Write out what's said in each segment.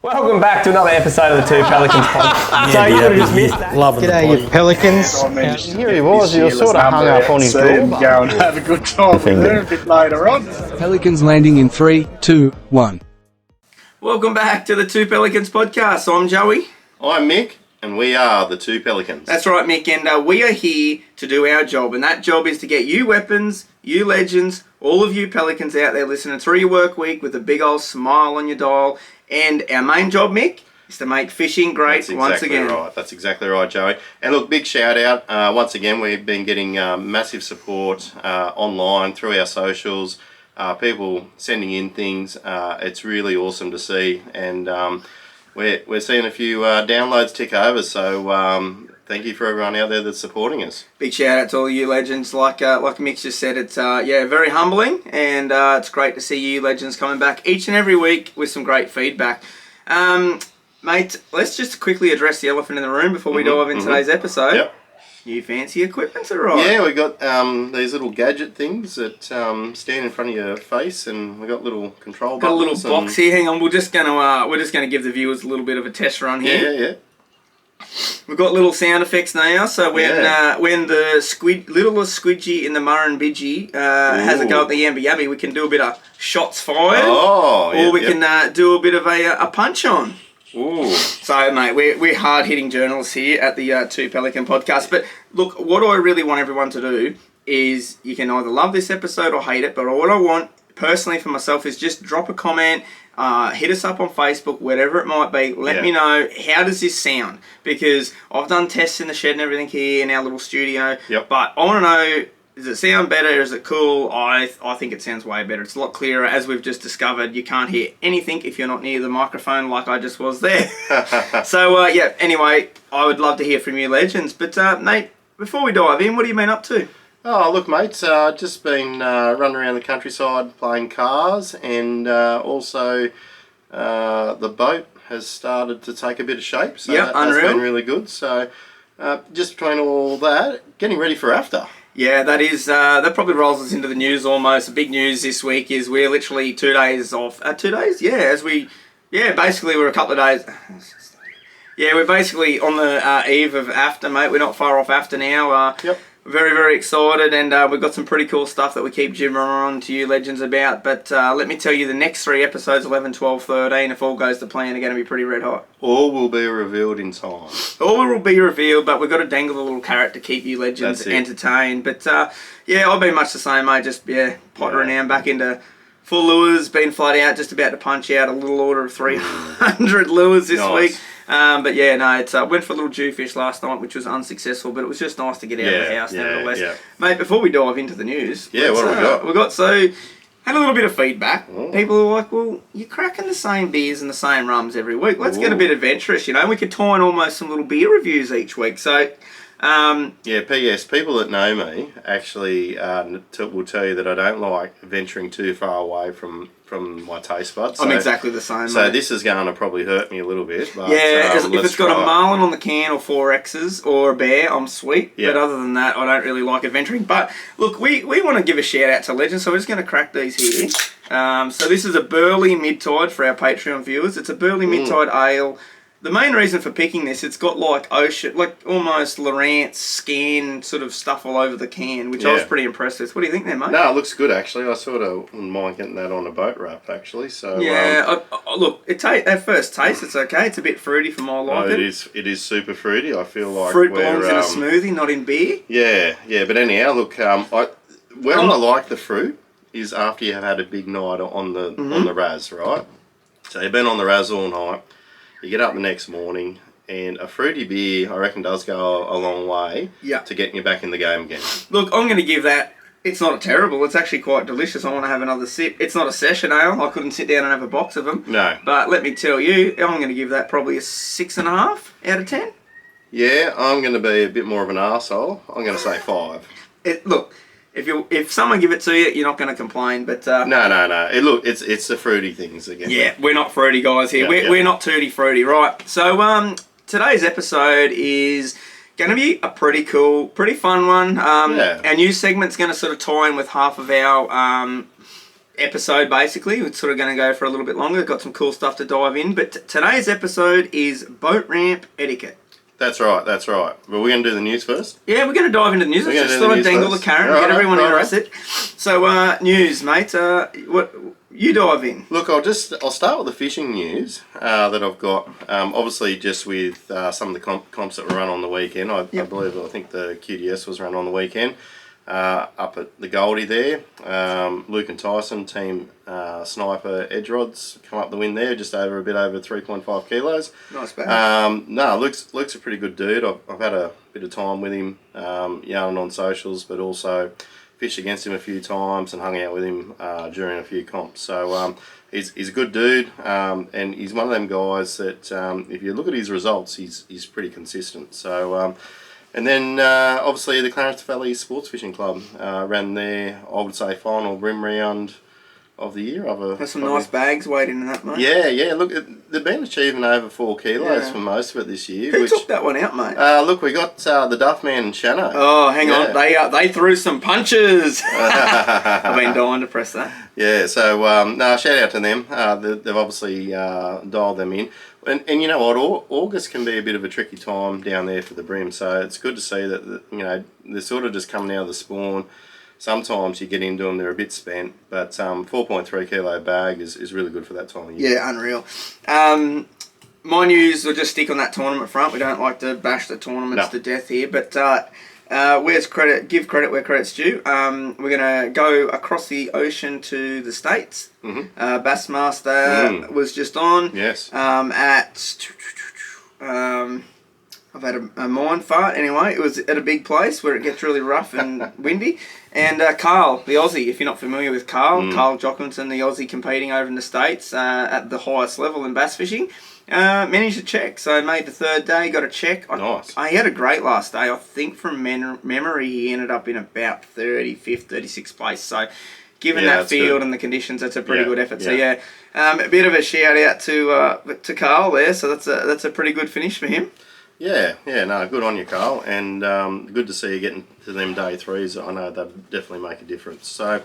Welcome back to another episode of the Two Pelicans podcast. So you would have just missed that. Loving G'day, you pelicans. Here he was, you were sort of hung up on his so door. go and have a good time with her a bit later on. Pelicans landing in 3, 2, 1. Welcome back to the Two Pelicans podcast. I'm Joey. I'm Mick, and we are the Two Pelicans. That's right, Mick, and we are here to do our job, and that job is to get you weapons, you legends, all of you Pelicans out there listening through your work week with a big old smile on your dial. And our main job, Mick, is to make fishing great once again. Right. That's exactly right, Joey. And look, big shout out. Once again, we've been getting massive support online through our socials. People sending in things. It's really awesome to see. And we're seeing a few downloads tick over. So thank you for everyone out there that's supporting us. Big shout out to all you legends. Like Mick just said, it's very humbling, and it's great to see you legends coming back each and every week with some great feedback. Mate, let's just quickly address the elephant in the room before we dive into today's episode. Yep. New fancy equipment's arrived. Yeah, we got these little gadget things that stand in front of your face, and we got little control Got a buttons. little box here. Hang on, we're just gonna give the viewers a little bit of a test run here. Yeah. We've got little sound effects now, so when the littlest squidgy in the Murrumbidgee has a go at the Yamby Yabby, we can do a bit of shots fired, or we can do a bit of a punch on. Ooh. So, mate, we're hard-hitting journalists here at the Two Pelican podcast. But look, what I really want everyone to do is you can either love this episode or hate it. But what I want personally for myself is just drop a comment. Hit us up on Facebook, whatever it might be. Let me know, how does this sound? Because I've done tests in the shed and everything here in our little studio. Yep. But I want to know, does it sound better? Is it cool? I think it sounds way better. It's a lot clearer. As we've just discovered, you can't hear anything if you're not near the microphone like I just was there. So, anyway, I would love to hear from you legends. But, mate, before we dive in, what have you been up to? Oh, look, mate, just been running around the countryside playing cars, and also the boat has started to take a bit of shape, so that's been really good. So just between all that, getting ready for after. Yeah, that probably rolls us into the news almost. The big news this week is we're literally 2 days off. 2 days? Yeah, basically we're a couple of days. Yeah, we're basically on the eve of after, mate. We're not far off after now. Yep. Very, very excited, and we've got some pretty cool stuff that we keep gibbering on to you legends about. But let me tell you, the next 3 episodes, 11, 12, 13, if all goes to plan, are going to be pretty red hot. All will be revealed in time. All will be revealed, but we've got to dangle a little carrot to keep you legends entertained. But I've been much the same, mate. Just pottering around back into full lures, been flat out, just about to punch out a little order of 300 lures this week. It's went for a little jewfish last night, which was unsuccessful, but it was just nice to get out of the house nevertheless. Yeah. Mate, before we dive into the news, what have we got? Had a little bit of feedback. People were like, well, you're cracking the same beers and the same rums every week. Let's get a bit adventurous, we could tie in almost some little beer reviews each week. So, P.S. People that know me actually will tell you that I don't like venturing too far away from my taste buds. I'm exactly the same. So mate. this is going to probably hurt me a little bit. But, if it's got a marlin on the can or 4Xs or a bear, I'm sweet. Yep. But other than that, I don't really like adventuring. But look, we want to give a shout out to legends, so we're just going to crack these here. So this is a Burley Mid-Tide for our Patreon viewers. It's a Burley Mid-Tide Ale. The main reason for picking this, it's got like almost Lowrance scan sort of stuff all over the can, which I was pretty impressed with. What do you think there, mate? No, it looks good actually. I sort of wouldn't mind getting that on a boat wrap actually. So look, at first taste, it's okay. It's a bit fruity for my liking. It is super fruity. I feel like fruit belongs in a smoothie, not in beer. Yeah. But anyhow, look, I like the fruit is after you have had a big night on the Raz, right? So you've been on the Raz all night. You get up the next morning, and a fruity beer, I reckon, does go a long way to getting you back in the game again. Look, I'm going to give that, it's not terrible, it's actually quite delicious. I want to have another sip. It's not a session ale, I couldn't sit down and have a box of them. No. But let me tell you, I'm going to give that probably a 6.5 out of 10. Yeah, I'm going to be a bit more of an arsehole. I'm going to say 5. Look, if someone give it to you, you're not going to complain. But no. It's the fruity things again. Yeah, we're not fruity guys here. We're not tutti fruity, right? So today's episode is going to be a pretty cool, pretty fun one. Our new segment's going to sort of tie in with half of our episode, basically. It's sort of going to go for a little bit longer. Got some cool stuff to dive in. But today's episode is boat ramp etiquette. That's right. Well, we're going to do the news first. Yeah, we're going to dive into the news. Let's just sort of dangle the carrot and get everyone interested. So, news, mate. What you dive in? Look, I'll start with the fishing news that I've got. Obviously, just with some of the comps that were run on the weekend. I think the QDS was run on the weekend. Up at the Goldie there, Luke and Tyson, team Sniper Edge Rods, come up the win there, just a bit over 3.5 kilos. Nice bag. No, Luke's a pretty good dude. I've had a bit of time with him, yarning on socials, but also fished against him a few times and hung out with him during a few comps. So he's a good dude, and he's one of them guys that if you look at his results, he's pretty consistent. So. And then, obviously, the Clarence Valley Sports Fishing Club ran their, I would say, final brim round of the year. There's some nice bags waiting in that, mate. Yeah. Look, they've been achieving over 4 kilos for most of it this year. Who took that one out, mate? Look, we got the Duffman and Shano. Oh, hang on. They threw some punches. I've been dying to press that. Yeah, so, shout out to them. They've obviously dialed them in. And you know what, August can be a bit of a tricky time down there for the brim, so it's good to see that, they're sort of just coming out of the spawn. Sometimes you get into them, they're a bit spent, but 4.3 kilo bag is really good for that time of year. Yeah, unreal. My news will just stick on that tournament front. We don't like to bash the tournaments to death here, but where's credit? Give credit where credit's due. We're going to go across the ocean to the States. Mm-hmm. Bassmaster was just on. Yes. I've had a mind fart anyway. It was at a big place where it gets really rough and windy. And Carl, the Aussie, if you're not familiar with Carl Jockington, the Aussie competing over in the States at the highest level in bass fishing, managed to check. So made the third day, got a check. Nice. He had a great last day. I think from memory he ended up in about 35th, 36th place. So given that field and the conditions, that's a pretty good effort. Yeah. So a bit of a shout out to Carl there. So that's a pretty good finish for him. Yeah, no, good on you, Carl, and good to see you getting to them day threes. I know that definitely make a difference. So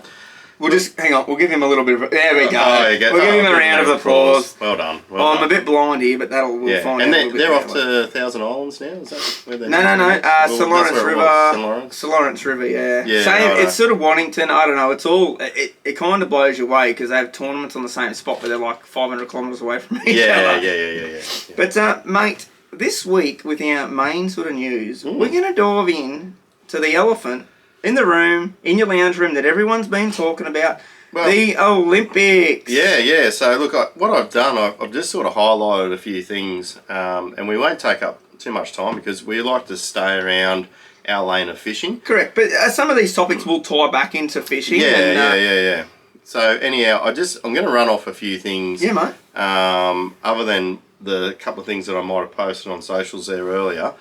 we'll just hang on. We'll give him a little bit of. There we go. We'll give him a round of applause. Well done. I'm a bit blind here, but we'll find and out. And they're off to Thousand Islands now. Is that where they're? No. St. Lawrence River. St. Lawrence River. Yeah. Same. It's sort of Wannington. I don't know. It's all. It kind of blows your way because they have tournaments on the same spot, but they're like 500 kilometres away from each other. Yeah. But mate, this week with our main sort of news, we're going to dive in to the elephant in the room, in your lounge room that everyone's been talking about, the Olympics. Yeah. So look, what I've done, I've just sort of highlighted a few things, and we won't take up too much time because we like to stay around our lane of fishing. Correct, but some of these topics will tie back into fishing. Yeah. So anyhow, I'm going to run off a few things. Yeah, mate. Other than the couple of things that I might have posted on socials there earlier,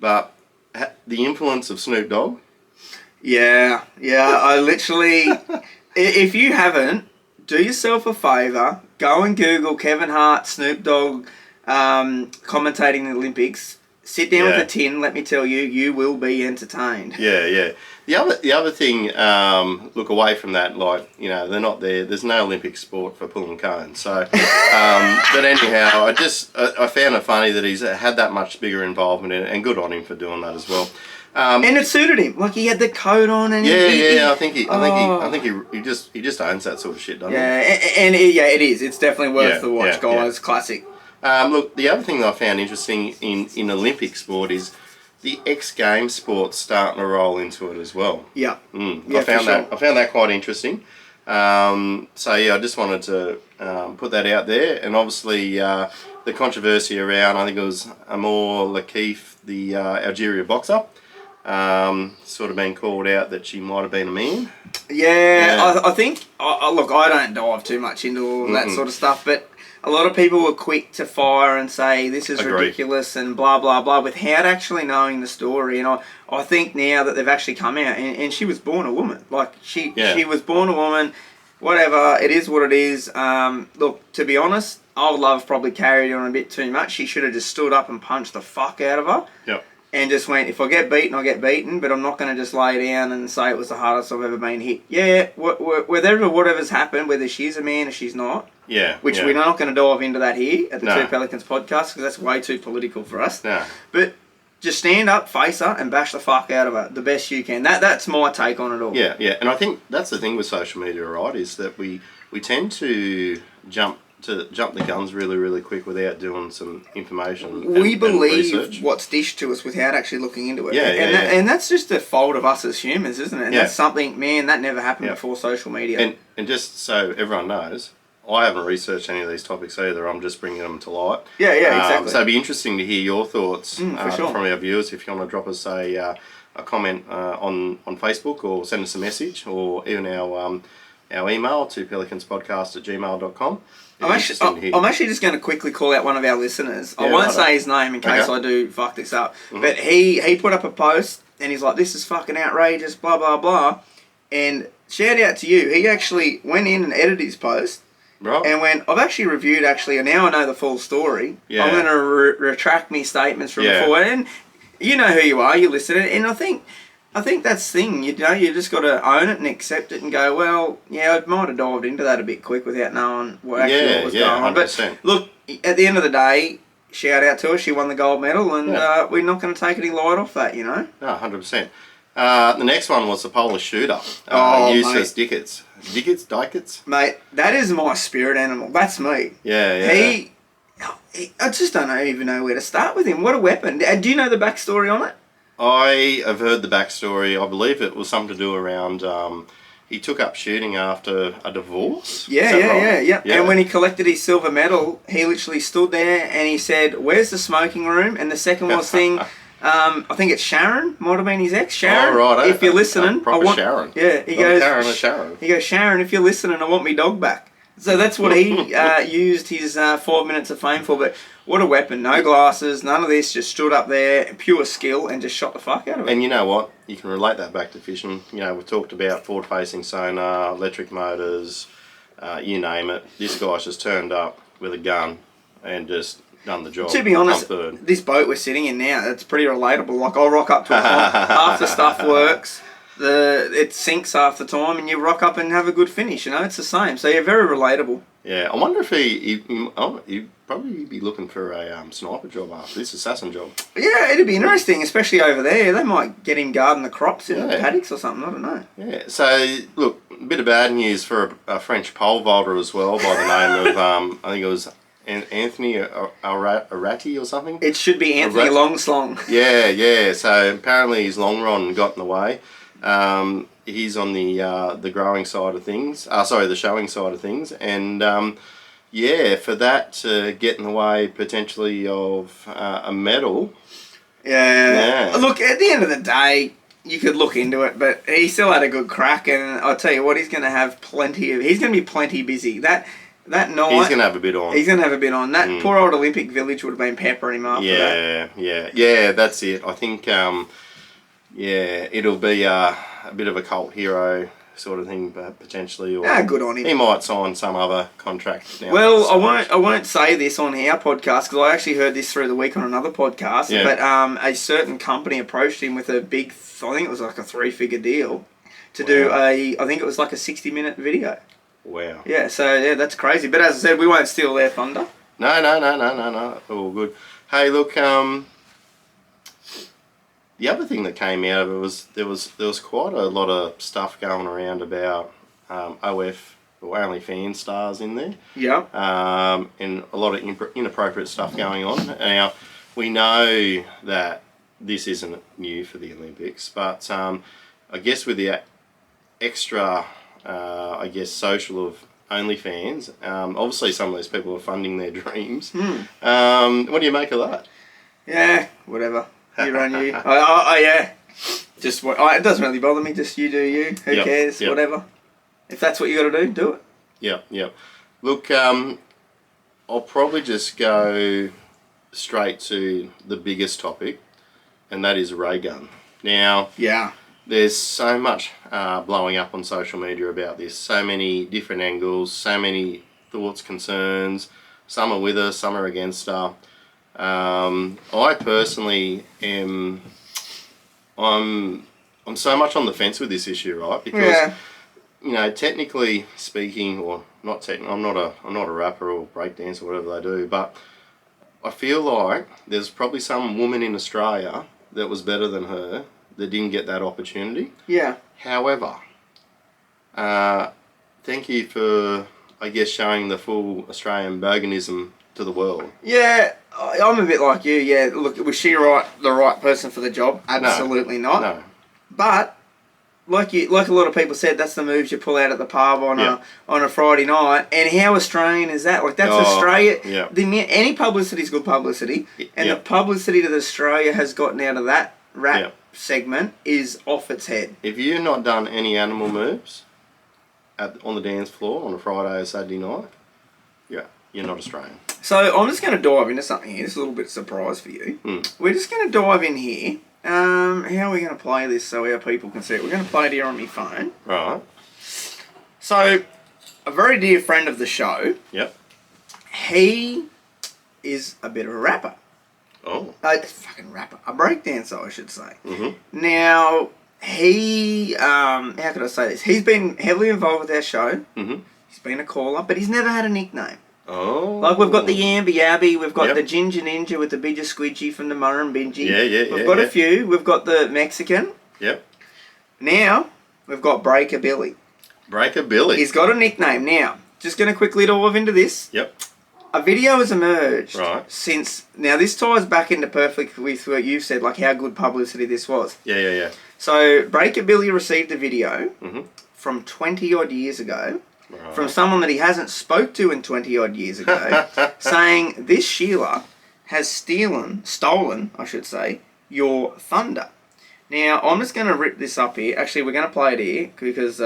but the influence of Snoop Dogg. Yeah. I literally, if you haven't, do yourself a favour, go and Google Kevin Hart, Snoop Dogg commentating the Olympics. Sit down with a tin. Let me tell you, you will be entertained. Yeah. The other thing, look away from that, like, they're not there. There's no Olympic sport for pulling cones. So, but anyhow, I found it funny that he's had that much bigger involvement in it, and good on him for doing that as well. And it suited him. Like he had the coat on, and I think he just owns that sort of shit, doesn't he? And it is. It's definitely worth the watch, guys. Yeah. Classic. Look, the other thing that I found interesting in Olympic sport is the X Games sports starting to roll into it as well. Yeah. I found that quite interesting. I just wanted to put that out there, and obviously the controversy around, I think it was Amor Lakeith, the Algeria boxer, sort of been called out that she might have been a man. I think. Look, I don't dive too much into all that sort of stuff, but a lot of people were quick to fire and say this is ridiculous and blah blah blah without actually knowing the story. And I think now that they've actually come out and she was born a woman. Like she was born a woman. Whatever, it is what it is. Look, to be honest, Old Love probably carried on a bit too much. She should have just stood up and punched the fuck out of her. Yep. and just went, if I get beaten, I get beaten, but I'm not going to just lay down and say it was the hardest I've ever been hit. Yeah, whatever's happened, whether she's a man or she's not, which we're not going to dive into that here at the Two Pelicans podcast, because that's way too political for us. No. But just stand up, face her, and bash the fuck out of her the best you can. That's my take on it all. Yeah, and I think that's the thing with social media, right, is that we tend to jump the guns really, really quick without doing some information. We and believe research. what's dished to us without actually looking into it. Yeah, and that's just a fault of us as humans, isn't it? And Yeah. that's something, man, that never happened before social media. And just so everyone knows, I haven't researched any of these topics either. I'm just bringing them to light. Yeah, exactly. So it'd be interesting to hear your thoughts for sure. from our viewers. If you want to drop us a comment on Facebook, or send us a message, or even our email to pelicanspodcast@gmail.com. I'm actually just going to quickly call out one of our listeners. I Yeah, won't right say his name in case I do fuck this up. But he put up a post and he's like, this is fucking outrageous, blah, blah, blah. And shout out to you. He actually went in and edited his post. Right. And I've actually reviewed, and now I know the full story. Yeah. I'm going to retract me statements from before. And you know who you are, you listen. And I think that's the thing, you just got to own it and accept it and go, well, yeah, I might have dived into that a bit quick without knowing what was going on. 100%. But look, at the end of the day, shout out to her, she won the gold medal, and we're not going to take any light off that, No, 100%. The next one was the Polish shooter, Eustace Dickets. Dickets? Mate, that is my spirit animal. That's me. Yeah. I just don't even know where to start with him. What a weapon. Do you know the backstory on it? I have heard the backstory. I believe it was something to do around he took up shooting after a divorce. Yeah. And when he collected his silver medal, he literally stood there and he said, "Where's the smoking room?" And the second was thing, I think it's Sharon, might have been his ex, Sharon. Oh, right. If you're listening, Sharon. Yeah, he goes, Sharon. He goes, "Sharon, if you're listening, I want me dog back." So that's what he used his 4 minutes of fame for. But what a weapon. No glasses, none of this. Just stood up there, pure skill, and just shot the fuck out of it. And you know what? You can relate that back to fishing. We've talked about forward-facing sonar, electric motors, you name it. This guy's just turned up with a gun and just done the job. To be honest, this boat we're sitting in now, it's pretty relatable. Like, I'll rock up to a pond, half the stuff works. It sinks half the time, and you rock up and have a good finish. It's the same. So you're very relatable. Yeah, I wonder if he'd probably be looking for a sniper job after this assassin job. Yeah, it'd be interesting, especially over there. They might get him guarding the crops in the paddocks or something. I don't know. Yeah. So look, a bit of bad news for a French pole vaulter as well, by the name of I think it was Anthony Arati or something. It should be Anthony Longslong. Yeah. So apparently his long run got in the way. He's on the growing side of things. The showing side of things, and for that to get in the way potentially of a medal. Yeah. Look, at the end of the day, you could look into it, but he still had a good crack, and I'll tell you what, he's going to have he's going to be plenty busy. That night, he's going to have a bit on. That poor old Olympic Village would have been peppering him after that. Yeah, that's it. I think, it'll be a bit of a cult hero sort of thing, but potentially. Or good on him. He might sign some other contract now. Well, I won't say this on our podcast, because I actually heard this through the week on another podcast, but a certain company approached him with a big, I think it was like a 3-figure deal, to do I think it was like a 60-minute video. Wow. Yeah, so that's crazy. But as I said, we won't steal their thunder. No. All good. Hey, look, the other thing that came out of it was there was quite a lot of stuff going around about OF or OnlyFans stars in there. Yeah. And a lot of inappropriate stuff going on. Now, we know that this isn't new for the Olympics, but I guess with the extra, social of OnlyFans, obviously some of those people are funding their dreams. What do you make of that? Yeah, whatever. You run you. Yeah. Just it doesn't really bother me. Just you do you. Who cares? Yep. Whatever. If that's what you got to do it. Yep. Look, I'll probably just go straight to the biggest topic, and that is a ray gun. Now, there's so much blowing up on social media about this. So many different angles. So many thoughts, concerns. Some are with her. Some are against her. I personally am. I'm so much on the fence with this issue, right? Because you know, technically speaking, or not technically, I'm not a rapper or breakdancer or whatever they do, but I feel like there's probably some woman in Australia that was better than her that didn't get that opportunity. Yeah. However, thank you for, I guess, showing the full Australian boganism to the world. Yeah, I'm a bit like you. Yeah, look, was she the right person for the job? Absolutely not. No. But like a lot of people said, that's the moves you pull out at the pub on a Friday night. And how Australian is that? Like, that's Australia. Yeah. Any publicity is good publicity, and the publicity that Australia has gotten out of that rap segment is off its head. If you've not done any animal moves on the dance floor on a Friday or Saturday night, you're not Australian. So I'm just going to dive into something here. It's a little bit of a surprise for you. We're just going to dive in here. How are we going to play this so our people can see it? We're going to play it here on my phone. Right. So, a very dear friend of the show. Yep. He is a bit of a rapper. Oh. A fucking rapper. A breakdancer, I should say. Mm-hmm. Now, he, how could I say this? He's been heavily involved with our show. Mm-hmm. He's been a caller, but he's never had a nickname. Oh. Like, we've got the Yamby Yabby, we've got the Ginger Ninja with the Bidger Squidgy from the Murrumbidgee. We've got a few. We've got the Mexican. Yep. Now, we've got Breaker Billy. Breaker Billy. He's got a nickname. Now, just going to quickly dive into this. Yep. A video has emerged since... Now, this ties back into perfectly with what you've said, like how good publicity this was. Yeah. So, Breaker Billy received a video from 20-odd years ago from someone that he hasn't spoke to in 20-odd years ago, saying this Sheila has stolen, I should say, your thunder. Now, I'm just going to rip this up here. Actually, we're going to play it here because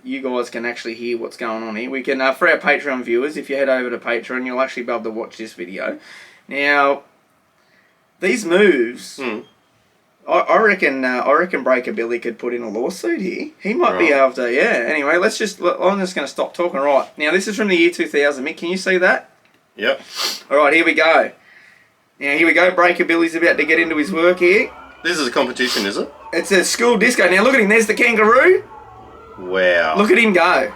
you guys can actually hear what's going on here. We can, for our Patreon viewers, if you head over to Patreon, you'll actually be able to watch this video. Now, these moves... I reckon Breaker Billy could put in a lawsuit here. He might be able to, Anyway, I'm just going to stop talking. Right. Now, this is from the year 2000. Mick, can you see that? Yep. All right, here we go. Now, here we go. Breaker Billy's about to get into his work here. This is a competition, is it? It's a school disco. Now, look at him. There's the kangaroo. Wow. Look at him go.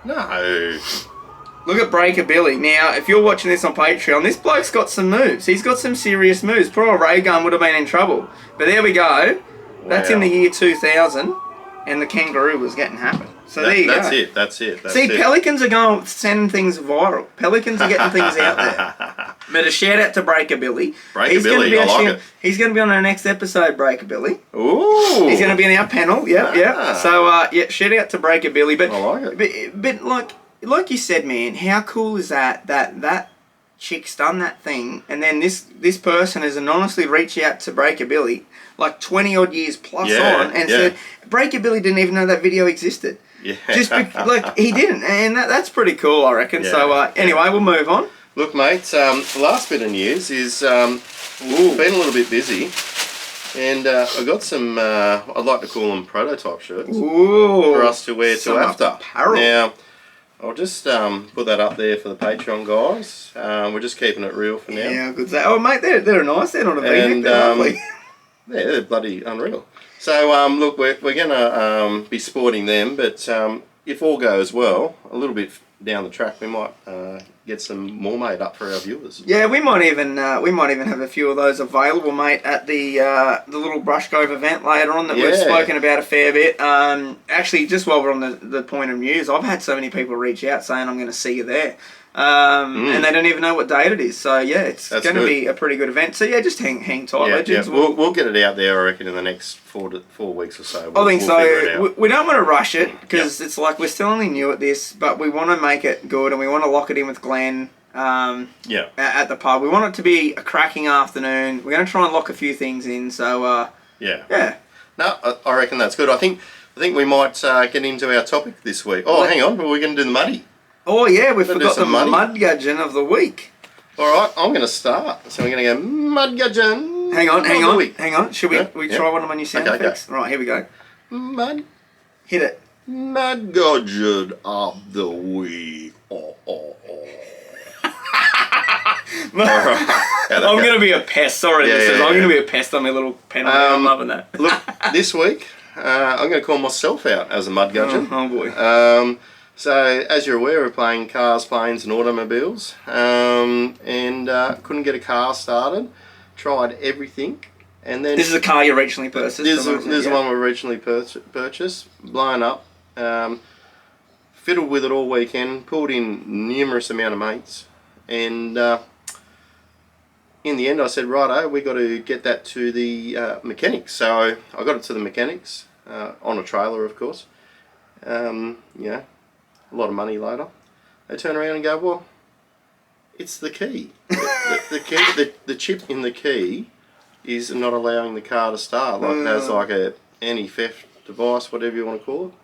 No. Look at Breaker Billy. Now, if you're watching this on Patreon, this bloke's got some moves. He's got some serious moves. Poor old Ray Gun would have been in trouble. But there we go. That's in the year 2000, and the kangaroo was getting happen. So there you go. That's it. See, Pelicans are going sending things viral. Pelicans are getting things out there. But a shout out to Breaker Billy. Breaker Billy, I like it. He's going to be on our next episode, Breaker Billy. Ooh. He's going to be in our panel. Yep. So, shout out to Breaker Billy. But, I like it. But like you said, man, how cool is that chick's done that thing, and then this person has anonymously reached out to Breaker Billy, like 20-odd years plus on, and said, Breaker Billy didn't even know that video existed. Yeah. Just like, he didn't, and that's pretty cool, I reckon. Yeah. So, anyway, we'll move on. Look, mate, the last bit of news is been a little bit busy, and I got some, I'd like to call them prototype shirts for us to wear to after. Apparel. Now, I'll just put that up there for the Patreon guys. We're just keeping it real for now. Yeah, good. Oh, mate, they're nice. They're not a V-neck. They're lovely. Yeah, they're bloody unreal. So, look, we're going to be sporting them, but if all goes well, a little bit down the track, we might get some more made up for our viewers. Yeah, we might even have a few of those available, mate, at the little Brush Cove event later on that we've spoken about a fair bit. Actually, just while we're on the point of news, I've had so many people reach out saying I'm going to see you there. And they don't even know what date it is. So, yeah, it's going to be a pretty good event. So, yeah, just hang tight, legends. Yeah. We'll get it out there, I reckon, in the next 4 weeks or so. I think so. We don't want to rush it because it's like we're still only new at this, but we want to make it good and we want to lock it in with Glenn at the pub. We want it to be a cracking afternoon. We're going to try and lock a few things in. So, yeah. No, I reckon that's good. I think we might get into our topic this week. Oh, hang on. Are we going to do the muddy? Oh, yeah, we forgot the mud gudgeon of the week. All right, I'm going to start. So we're going to go mud gudgeon. Hang on. Should we try one of my new sound effects? Right, here we go. Mud. Hit it. Mud gudgeon of the week. I'm going to be a pest. Sorry, listeners. I'm going to be a pest on my little penalty. I'm loving that. Look, this week, I'm going to call myself out as a mud gudgeon. Oh boy. So, as you're aware, we're playing cars, planes and automobiles. And couldn't get a car started. Tried everything. And then this is a car you originally purchased? This is the one we originally purchased. Blown up. Fiddled with it all weekend. Pulled in numerous amount of mates. And in the end I said, righto, we got to get that to the mechanics. So I got it to the mechanics on a trailer, of course. Yeah, a lot of money later. They turn around and go, well, it's the key. The key, the chip in the key is not allowing the car to start. Like it has like a anti-theft device, whatever you want to call it.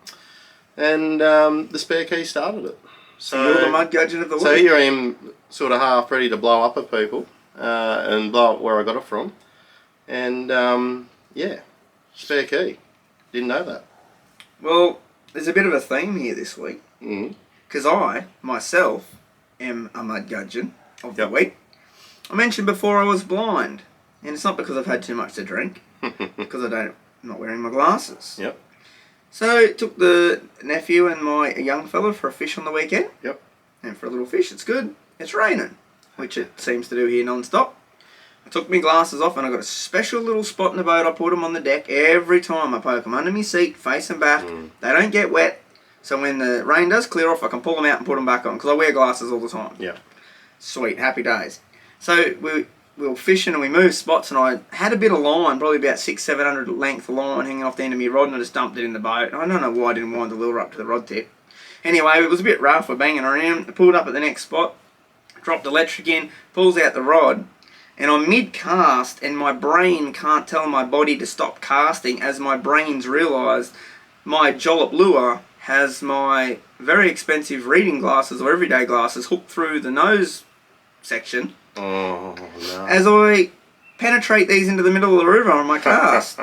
And the spare key started it. So you're the mud gudgeon of the week. So here I am, sort of half ready to blow up at people and blow up where I got it from. And yeah, spare key. Didn't know that. Well, there's a bit of a theme here this week. Because I, myself, am a mud gudgeon of the week. I mentioned before I was blind. And it's not because I've had too much to drink. Because I'm not wearing my glasses. Yep. So, took the nephew and my young fella for a fish on the weekend. Yep. And for a little fish, it's good. It's raining, which it seems to do here non-stop. I took my glasses off and I got a special little spot in the boat. I put them on the deck every time. I poke them under my seat, face them back. They don't get wet. So when the rain does clear off, I can pull them out and put them back on. Because I wear glasses all the time. Yeah. Sweet, happy days. So we were fishing and we moved spots and I had a bit of line, probably about 600-700 length of line hanging off the end of my rod, and I just dumped it in the boat. I don't know why I didn't wind the lure up to the rod tip. Anyway, it was a bit rough, we're banging around. I pulled up at the next spot, dropped electric in, pulls out the rod, and I'm mid-cast and my brain can't tell my body to stop casting as my brain's realised my jollop lure has my very expensive reading glasses or everyday glasses hooked through the nose section. Oh, no. As I penetrate these into the middle of the river on my cast.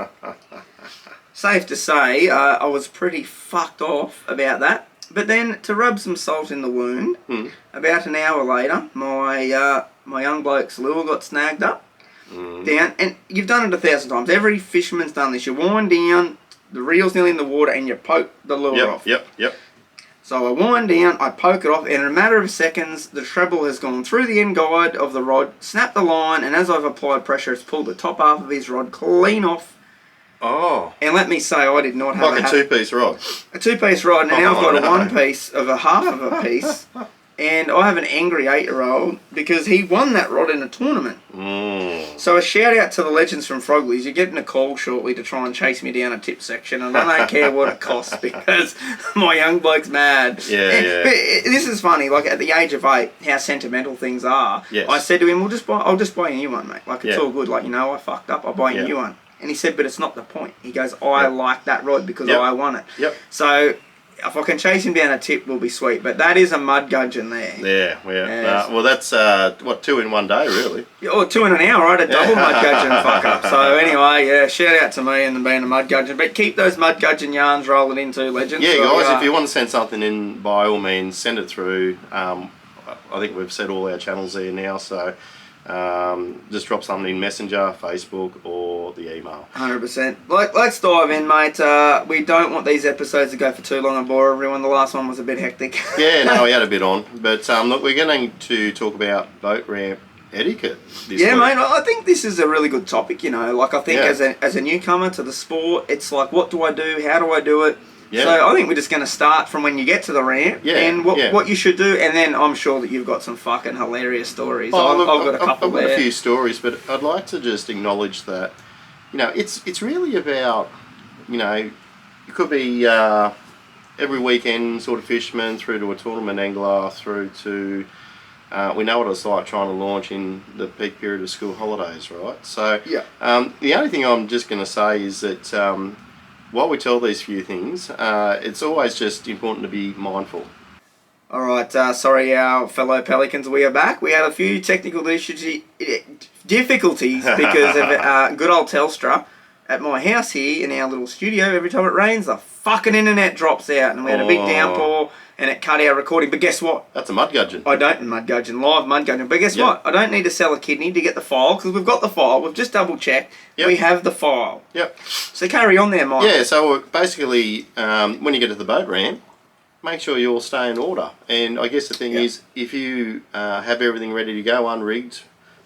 Safe to say, I was pretty fucked off about that. But then, to rub some salt in the wound, about an hour later, my young bloke's lure got snagged up. Down, and you've done it 1,000 times. Every fisherman's done this. You wind down, the reel's nearly in the water, and you poke the lure off. Yep. So I wind down, I poke it off, and in a matter of seconds, the treble has gone through the end guide of the rod, snapped the line, and as I've applied pressure, it's pulled the top half of his rod clean off. Oh. And let me say, I did not have like a two-piece rod. A two-piece rod, and now I've got a one-piece of a half of a piece. And I have an angry 8-year-old because he won that rod in a tournament. So a shout out to the legends from Frogley's. You're getting a call shortly to try and chase me down a tip section, and I don't care what it costs because my young bloke's mad. Yeah. But this is funny. Like at the age of 8, how sentimental things are. Yes. I said to him, I'll just buy you a new one, mate. Like it's all good. Like I fucked up. I'll buy you a new one. And he said, but it's not the point. He goes, I like that rod because I won it. So if I can chase him down a tip, will be sweet. But that is a mud gudgeon there. Yeah. Well, that's, 2 in one day, really? Or 2 in an hour. I had a double mud gudgeon fuck up. So anyway, shout out to me and being a mud gudgeon. But keep those mud gudgeon yarns rolling into legends. Yeah, so, guys, if you want to send something in, by all means, send it through. I think we've set all our channels there now, so just drop something in Messenger, Facebook, or the email. 100%. Let's dive in, mate. We don't want these episodes to go for too long and bore everyone. The last one was a bit hectic. Yeah, no, we had a bit on. But look, we're going to talk about boat ramp etiquette this week. Mate, I think this is a really good topic, Like, I think as a newcomer to the sport, it's like, what do I do? How do I do it? Yeah. So I think we're just going to start from when you get to the ramp and what you should do, and then I'm sure that you've got some fucking hilarious stories. I've got a couple I've got a few stories, but I'd like to just acknowledge that, it's really about, it could be every weekend sort of fisherman through to a tournament angler through to, we know what it's like trying to launch in the peak period of school holidays, right? So the only thing I'm just going to say is that while we tell these few things, it's always just important to be mindful. Alright, sorry our fellow Pelicans, we are back. We had a few technical difficulties because of good old Telstra. At my house here in our little studio, every time it rains, the fucking internet drops out, and we had a big downpour, and it cut our recording. But guess what? That's a mud gudgeon. I don't mud gudgeon, live mud gudgeon. But guess what? I don't need to sell a kidney to get the file, because we've got the file. We've just double checked. We have the file. Yep. So carry on there, Mike. Yeah, so basically, when you get to the boat ramp, make sure you all stay in order. And I guess the thing is, if you have everything ready to go, unrigged,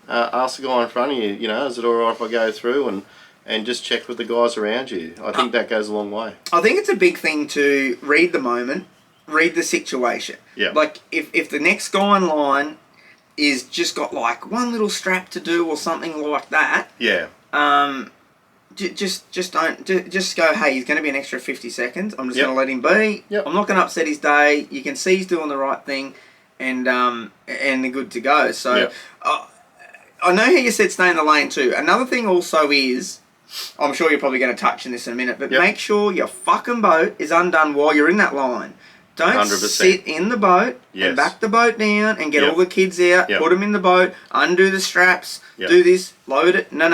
ask the guy in front of you, you know, is it all right if I go through and just check with the guys around you. I think that goes a long way. I think it's a big thing to read the moment, read the situation. Yeah. Like, if the next guy in line is just got like one little strap to do or something like that, Yeah. just go, hey, he's going to be an extra 50 seconds. I'm just Yep. going to let him be. Yep. I'm not going to upset his day. You can see he's doing the right thing, and they're good to go. So Yep. I know how you said stay in the lane too. Another thing also is, I'm sure you're probably going to touch on this in a minute, but Yep. make sure your fucking boat is undone while you're in that line. Don't 100%. sit in the boat Yes. and back the boat down and get Yep. all the kids out, Yep. put them in the boat, undo the straps, Yep. do this, load it. No.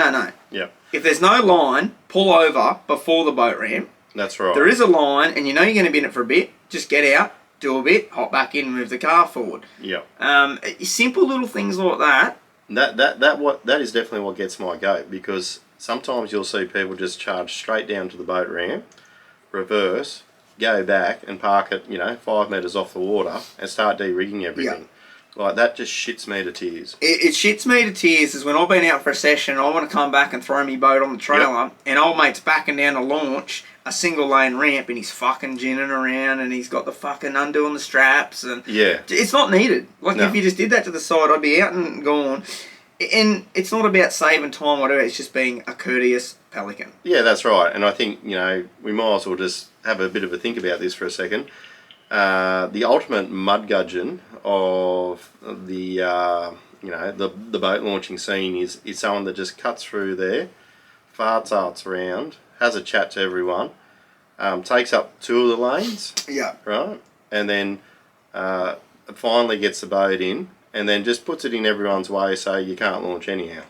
Yep. If there's no line, pull over before the boat ramp. That's right. There is a line, and you know you're going to be in it for a bit. Just get out, do a bit, hop back in, move the car forward. Yep. Simple little things like that. That is definitely what gets my goat, because sometimes you'll see people just charge straight down to the boat ramp, reverse, go back and park it, 5 metres off the water and start de-rigging everything. Like, that just shits me to tears. It shits me to tears is when I've been out for a session, I want to come back and throw me boat on the trailer, and old mate's backing down to launch a single lane ramp, and he's fucking ginning around, and he's got the fucking undoing the straps, and it's not needed. Like, if you just did that to the side, I'd be out and gone. And it's not about saving time, whatever. It's just being a courteous pelican. Yeah, that's right. And I think, we might as well just have a bit of a think about this for a second. The ultimate mud gudgeon of the the boat launching scene is someone that just cuts through there, farts around, has a chat to everyone, takes up 2 of the lanes, right, and then finally gets the boat in, and then just puts it in everyone's way so you can't launch anyhow.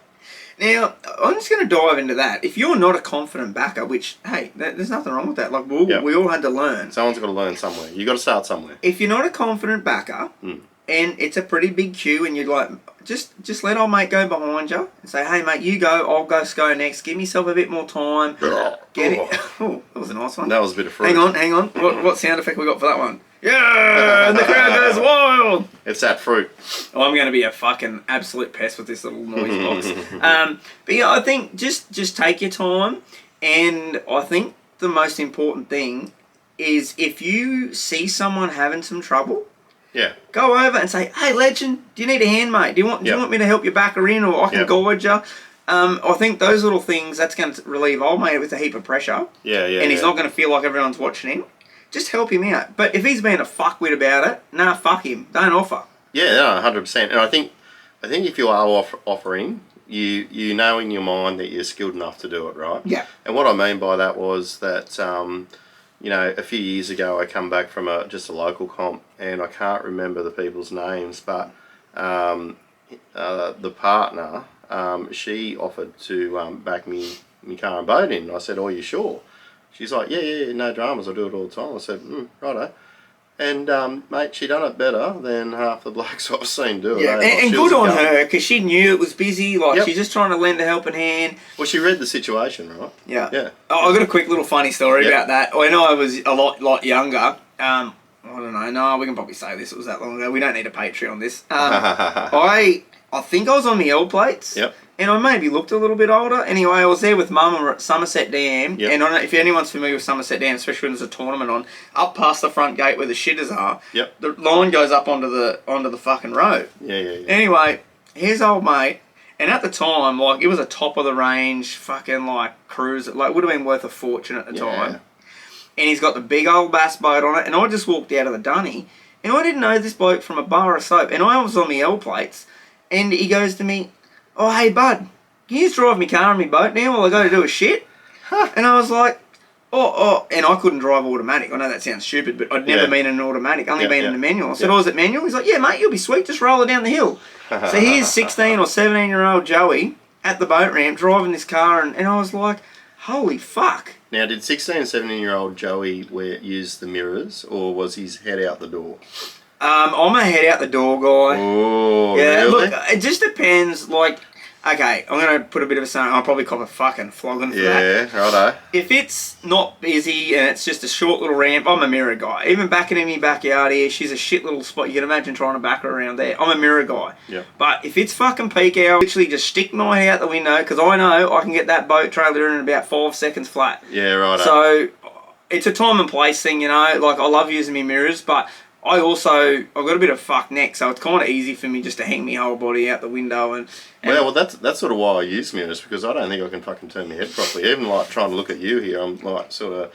Now, I'm just going to dive into that. If you're not a confident backer, which, hey, there's nothing wrong with that. Like, we all had to learn. Someone's got to learn somewhere. You've got to start somewhere. If you're not a confident backer, and it's a pretty big queue, and you're like, just let old mate go behind you and say, hey, mate, you go, I'll go next. Give myself a bit more time. Get it. Oh, that was a nice one. That was a bit of fruit. Hang on. What sound effect we got for that one? Yeah! And the crowd goes wild! It's that fruit. Oh, I'm going to be a fucking absolute pest with this little noise box. But yeah, I think just take your time. And I think the most important thing is if you see someone having some trouble, go over and say, hey, legend, do you need a hand, mate? Do you want me to help you back her in, or I can guide you? I think those little things, that's going to relieve old mate with a heap of pressure. And he's not going to feel like everyone's watching him. Just help him out. But if he's being a fuckwit about it, nah, fuck him. Don't offer. Yeah, no, 100%. And I think if you are offering, you know in your mind that you're skilled enough to do it, right? Yeah. And what I mean by that was that, a few years ago I come back from just a local comp, and I can't remember the people's names, but the partner, she offered to back me car and boat in. I said, oh, you sure? She's like, yeah, no dramas, I do it all the time. I said, righto. And, mate, she done it better than half the blokes I've seen do it. Yeah, and good on her, because she knew it was busy. Like, she's just trying to lend a helping hand. Well, she read the situation, right? Yeah. Oh, I've got a quick little funny story about that. When I was a lot younger, I don't know, no, we can probably say this, it was that long ago. We don't need a Patreon on this. I think I was on the L plates. Yep. And I maybe looked a little bit older. Anyway, I was there with Mum and we're at Somerset Dam. Yep. And I don't know if anyone's familiar with Somerset Dam, especially when there's a tournament on, up past the front gate where the shitters are, the line goes up onto the fucking road. Yeah. Anyway, here's old mate. And at the time, like, it was a top of the range fucking, like, cruise. Like, would have been worth a fortune at the time. And he's got the big old bass boat on it. And I just walked out of the dunny. And I didn't know this bloke from a bar of soap. And I was on the L plates. And he goes to me, oh, hey, bud, can you just drive me car and me boat now while I go to do a shit? And I was like, oh, and I couldn't drive automatic. I know that sounds stupid, but I'd never been in an automatic, only been in a manual. I said, oh, is it manual? He's like, yeah, mate, you'll be sweet, just roll it down the hill. So here's 16 or 17-year-old Joey at the boat ramp driving this car, and I was like, holy fuck. Now, did 16 and 17-year-old Joey use the mirrors, or was his head out the door? I'm a head out the door guy. Oh, Yeah, really? look, it just depends. Like, okay, I'm gonna put a bit of a saying. I'll probably cop a fucking flogging for that. Yeah, righto. If it's not busy and it's just a short little ramp, I'm a mirror guy. Even backing in my backyard here, she's a shit little spot. You can imagine trying to back her around there. I'm a mirror guy. Yeah. But if it's fucking peak hour, literally just stick my head out the window because I know I can get that boat trailer in about 5 seconds flat. Yeah, righto. So it's a time and place thing, you know. Like, I love using my mirrors, but I've got a bit of fuck neck, so it's kind of easy for me just to hang my whole body out the window and well, that's sort of why I use mirrors, because I don't think I can fucking turn my head properly. Even like trying to look at you here, I'm like sort of,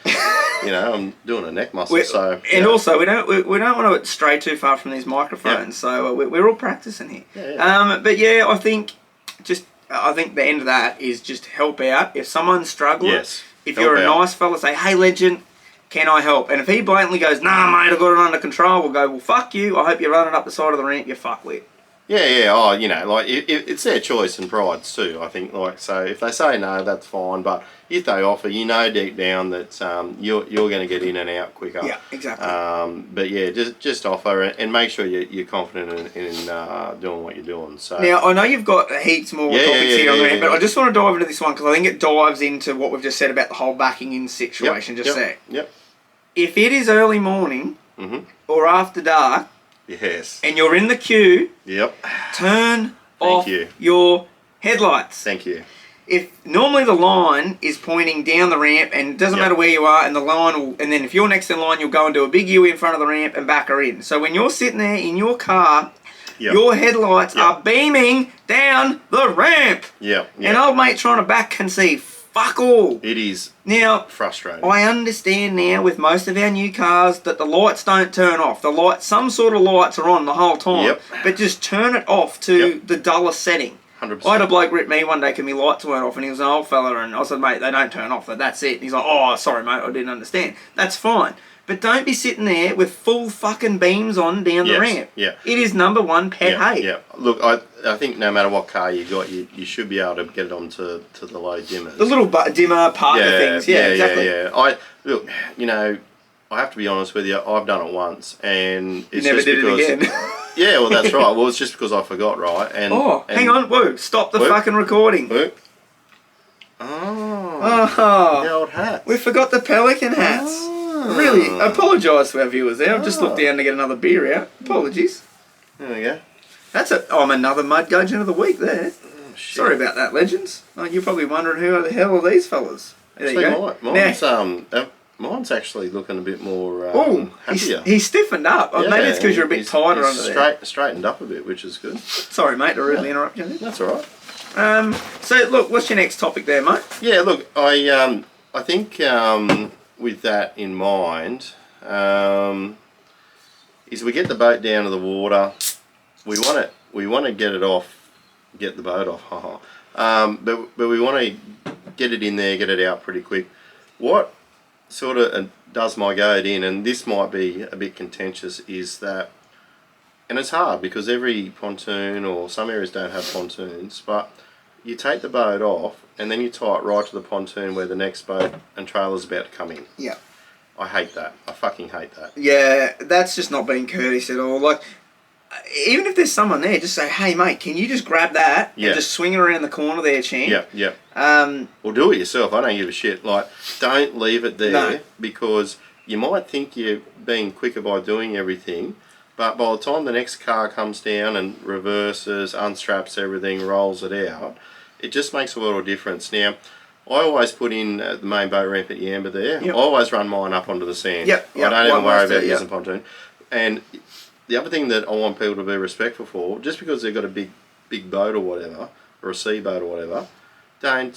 I'm doing a neck muscle. Also we don't want to stray too far from these microphones, so we're all practicing here. Yeah. But yeah, I think the end of that is just help out if someone's struggling. Yes. If Help you're a out. nice fella, say, "Hey, legend, can I help?" And if he blatantly goes, "Nah, mate, I got it under control," we'll go, "Well, fuck you. I hope you're running up the side of the ramp, you fuckwit." Yeah. Oh, like it's their choice and prides too. I think, like, so if they say no, that's fine. But if they offer, deep down that you're going to get in and out quicker. Yeah, exactly. But yeah, just offer and make sure you're confident in doing what you're doing. So now I know you've got heaps more topics here on the ramp, but I just want to dive into this one because I think it dives into what we've just said about the whole backing in situation. There. Yep. If it is early morning or after dark, yes, and you're in the queue, yep, turn off your headlights. Thank you. If normally the line is pointing down the ramp, and it doesn't matter where you are, and the line will, and then if you're next in line, you'll go and do a big U in front of the ramp and back her in. So when you're sitting there in your car, your headlights are beaming down the ramp. Yeah. And old mate trying to back can see fuck all. It is now frustrating. I understand now with most of our new cars that the lights don't turn off. Some sort of lights are on the whole time, but just turn it off to the dullest setting. 100%. I had a bloke rip me one day because my lights weren't off, and he was an old fella, and I said, "Mate, they don't turn off, but that's it." And he's like, "Oh, sorry, mate, I didn't understand." That's fine. But don't be sitting there with full fucking beams on down the ramp. Yeah. It is number one pet hate. Yeah. Look, I think no matter what car you got, you should be able to get it onto the low dimmers. The little dimmer Parker things. Yeah, exactly. Yeah. I have to be honest with you. I've done it once, and it's you never just did because, it again. Yeah, well, that's right. Well, it's just because I forgot, right? And hang on. Whoa, stop the fucking recording. Whoop. The old hat. We forgot the pelican hats. Really, apologise to our viewers there. I've just looked down to get another beer out. Apologies. There we go. I'm another mud gudgeon of the week there. Oh, shit. Sorry about that, legends. You're probably wondering who the hell are these fellas. There you go. Mine's actually looking a bit more happier. He's stiffened up. Maybe it's because you're a bit tighter under there. Straightened up a bit, which is good. Sorry, mate, to really interrupt you there. That's all right. So, look, what's your next topic there, mate? Yeah, look, I think with that in mind, is we get the boat down to the water. We want to get the boat off. But we want to get it in there, get it out pretty quick. What sort of does my goat in, and this might be a bit contentious, is that, and it's hard because every pontoon or some areas don't have pontoons, but you take the boat off and then you tie it right to the pontoon where the next boat and trailer's about to come in. Yeah. I hate that. I fucking hate that. Yeah, that's just not being courteous at all. Like, even if there's someone there, just say, "Hey, mate, can you just grab that and just swing it around the corner there, champ?" Yeah. Or do it yourself. I don't give a shit. Like, don't leave it there because you might think you're being quicker by doing everything, but by the time the next car comes down and reverses, unstraps everything, rolls it out, it just makes a lot of difference. Now, I always put in the main boat ramp at Yamba there. I always run mine up onto the sand. I don't even worry about using pontoon. And the other thing that I want people to be respectful for, just because they've got a big boat or whatever, or a sea boat or whatever, don't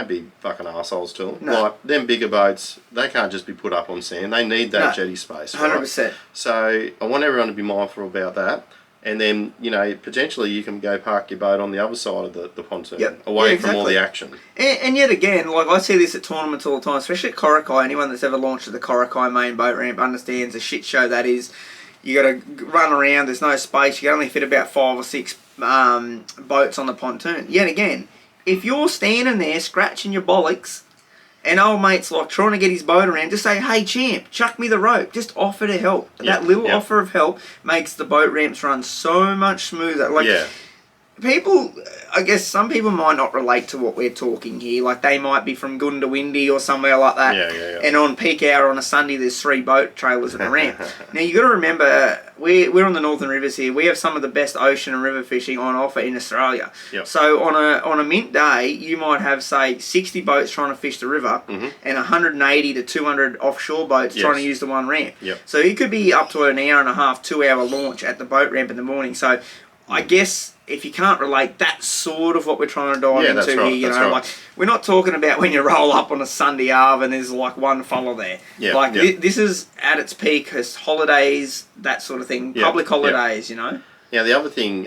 be fucking assholes to them. No. Like, them bigger boats, they can't just be put up on sand. They need that jetty space. 100%. So I want everyone to be mindful about that. And then, potentially you can go park your boat on the other side of the pontoon, away from all the action. And yet again, like, I see this at tournaments all the time, especially at Corokai. Anyone that's ever launched at the Corokai main boat ramp understands the shit show that is. You got to run around, there's no space, you can only fit about 5 or 6 boats on the pontoon. Yet again, if you're standing there scratching your bollocks And old mate's like trying to get his boat around, just say, hey champ, chuck me the rope. Just offer to help. That little offer of help makes the boat ramps run so much smoother. Like, people, I guess some people might not relate to what we're talking here. Like, they might be from Gundawindi or somewhere like that. And on peak hour on a Sunday, there's 3 boat trailers at the ramp. Now, you got to remember, we're on the Northern Rivers here. We have some of the best ocean and river fishing on offer in Australia. So on a mint day, you might have, say, 60 boats trying to fish the river and 180 to 200 offshore boats trying to use the one ramp. So it could be up to an hour and a half, 2-hour launch at the boat ramp in the morning. So I guess if you can't relate, that's sort of what we're trying to dive into here. You know, like, we're not talking about when you roll up on a Sunday Arve and there's like one fella there. This is at its peak, as holidays, that sort of thing, public holidays. You know. Now the other thing,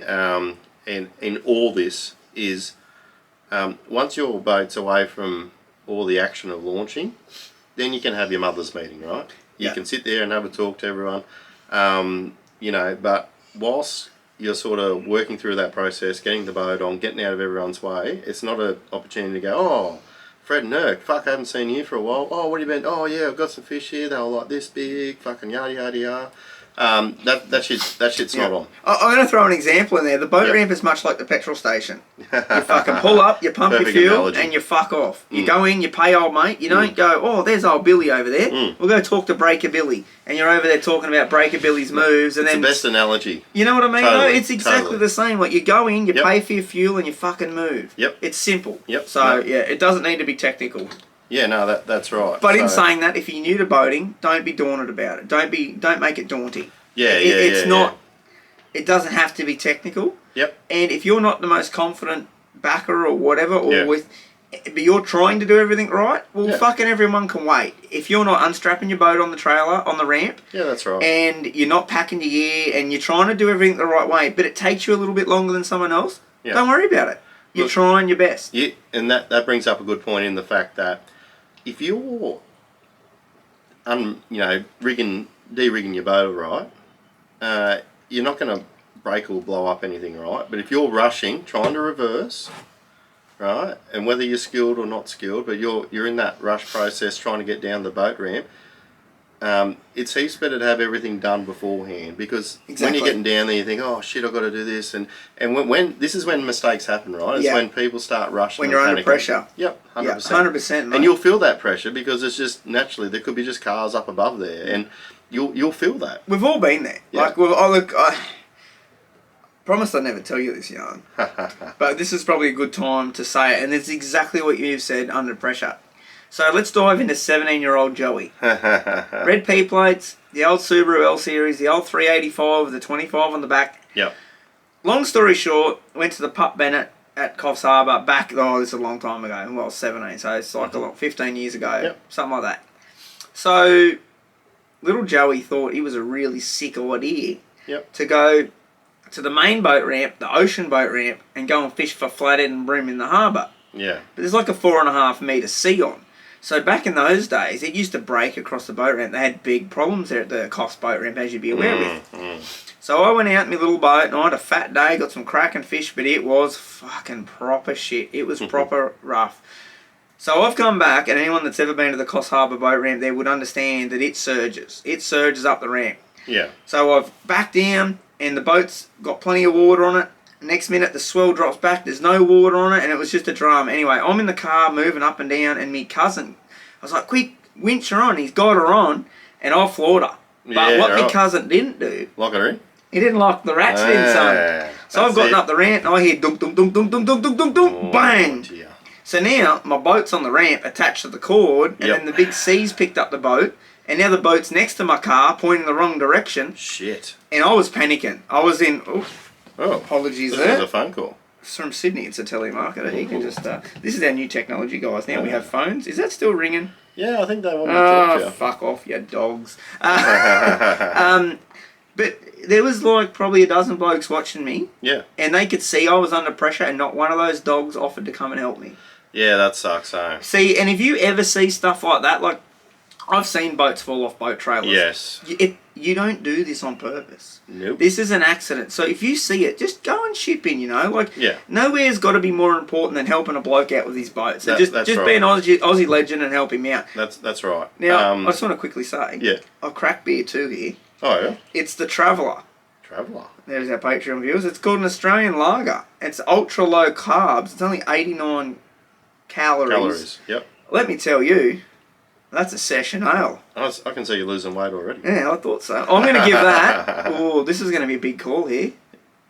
in all this is, once your boat's away from all the action of launching, then you can have your mother's meeting, right? You can sit there and have a talk to everyone, you know. But whilst you're sort of working through that process, getting the boat on, getting out of everyone's way, it's not an opportunity to go, oh, Fred and Nurk, fuck, I haven't seen you for a while. Oh, what have you been? Oh, yeah, I've got some fish here. They were like this big, fucking yada, yada, yada. That shit's not on. I'm going to throw an example in there. The boat ramp is much like the petrol station. You fucking pull up, you pump your fuel, analogy. And you fuck off. You go in, you pay old mate. You don't go, oh, there's old Billy over there. We'll go talk to Breaker Billy. And you're over there talking about Breaker Billy's moves. And it's then the best analogy. You know what I mean? Totally, it's exactly the same. Like, you go in, you pay for your fuel, and you fucking move. It's simple. So, it doesn't need to be technical. Yeah, no, that's right. But in saying that, if you're new to boating, don't be daunted about it. Don't make it daunting. It's not. It doesn't have to be technical. And if you're not the most confident backer or whatever, but you're trying to do everything right, well, fucking everyone can wait. If you're not unstrapping your boat on the trailer, on the ramp, that's right, and you're not packing your gear, and you're trying to do everything the right way, but it takes you a little bit longer than someone else, don't worry about it. You're trying your best. Yeah, and that brings up a good point in the fact that if you're, de-rigging your boat right, you're not going to break or blow up anything, right? But if you're rushing, trying to reverse, right, and whether you're skilled or not skilled, but you're in that rush process trying to get down the boat ramp, it's heaps better to have everything done beforehand, because when you're getting down there, you think, oh shit, I've got to do this, and when this is when mistakes happen, right? It's when people start rushing. When you're under pressure. 100%. 100%, mate. And you'll feel that pressure because it's just naturally there could be just cars up above there, and you'll feel that. We've all been there. Like, I promise I'd never tell you this, Jan. But this is probably a good time to say it, and it's exactly what you've said, under pressure. So let's dive into 17-year-old Joey. Red P plates, the old Subaru L Series, the old 385 with the 25 on the back. Long story short, went to the Pup Bennett at Coffs Harbour back, this is a long time ago, when I was 17, so it's like 15 years ago, something like that. So little Joey thought it was a really sick idea to go to the main boat ramp, the ocean boat ramp, and go and fish for flathead and bream in the harbour. But there's like a 4.5 metre sea on. So back in those days, it used to break across the boat ramp. They had big problems there at the Coffs boat ramp, as you'd be aware with. So I went out in my little boat, and I had a fat day, got some cracking fish, but it was fucking proper shit. It was proper rough. So I've come back, and anyone that's ever been to the Coffs Harbour boat ramp there would understand that it surges. It surges up the ramp. So I've backed down, and the boat's got plenty of water on it. Next minute, the swell drops back. There's no water on it, and it was just a drama. Anyway, I'm in the car moving up and down, and me cousin, I was like, quick, winch her on. He's got her on, and I floored her. But what me cousin didn't do... Lock her in? He didn't lock the ratchet in, son. So I've gotten up the ramp, and I hear dunk, dunk, dunk, dunk, dunk, dunk, dunk, dunk, dunk, bang. Dear. So now, my boat's on the ramp, attached to the cord, and then the big seas picked up the boat, and now the boat's next to my car, pointing the wrong direction. Shit. And I was panicking. I was in... apologies there. This is a phone call. It's from Sydney. It's a telemarketer. He can just... this is our new technology, guys. Now we have phones. Is that still ringing? Yeah, I think they want me to talk to you. Fuck off, you dogs. But there was like probably a dozen blokes watching me. And they could see I was under pressure, and not one of those dogs offered to come and help me. Yeah, that sucks, eh? See, and if you ever see stuff like that, like... I've seen boats fall off boat trailers. Yes. you don't do this on purpose. Nope. This is an accident. So if you see it, just go and chip in, you know? Like, Yeah. nowhere's got to be more important than helping a bloke out with his boat. So just That's be right. an Aussie legend and help him out. That's right. Now, I just want to quickly say, Yeah. I've cracked beer too here. Oh, yeah? It's the Traveller. Traveller. There's our Patreon viewers. It's called an Australian lager. It's ultra low carbs. It's only 89 calories. Yep. Let me tell you, that's a session ale. I can see you're losing weight already. Yeah, I thought so. I'm going to give that... Oh, this is going to be a big call here.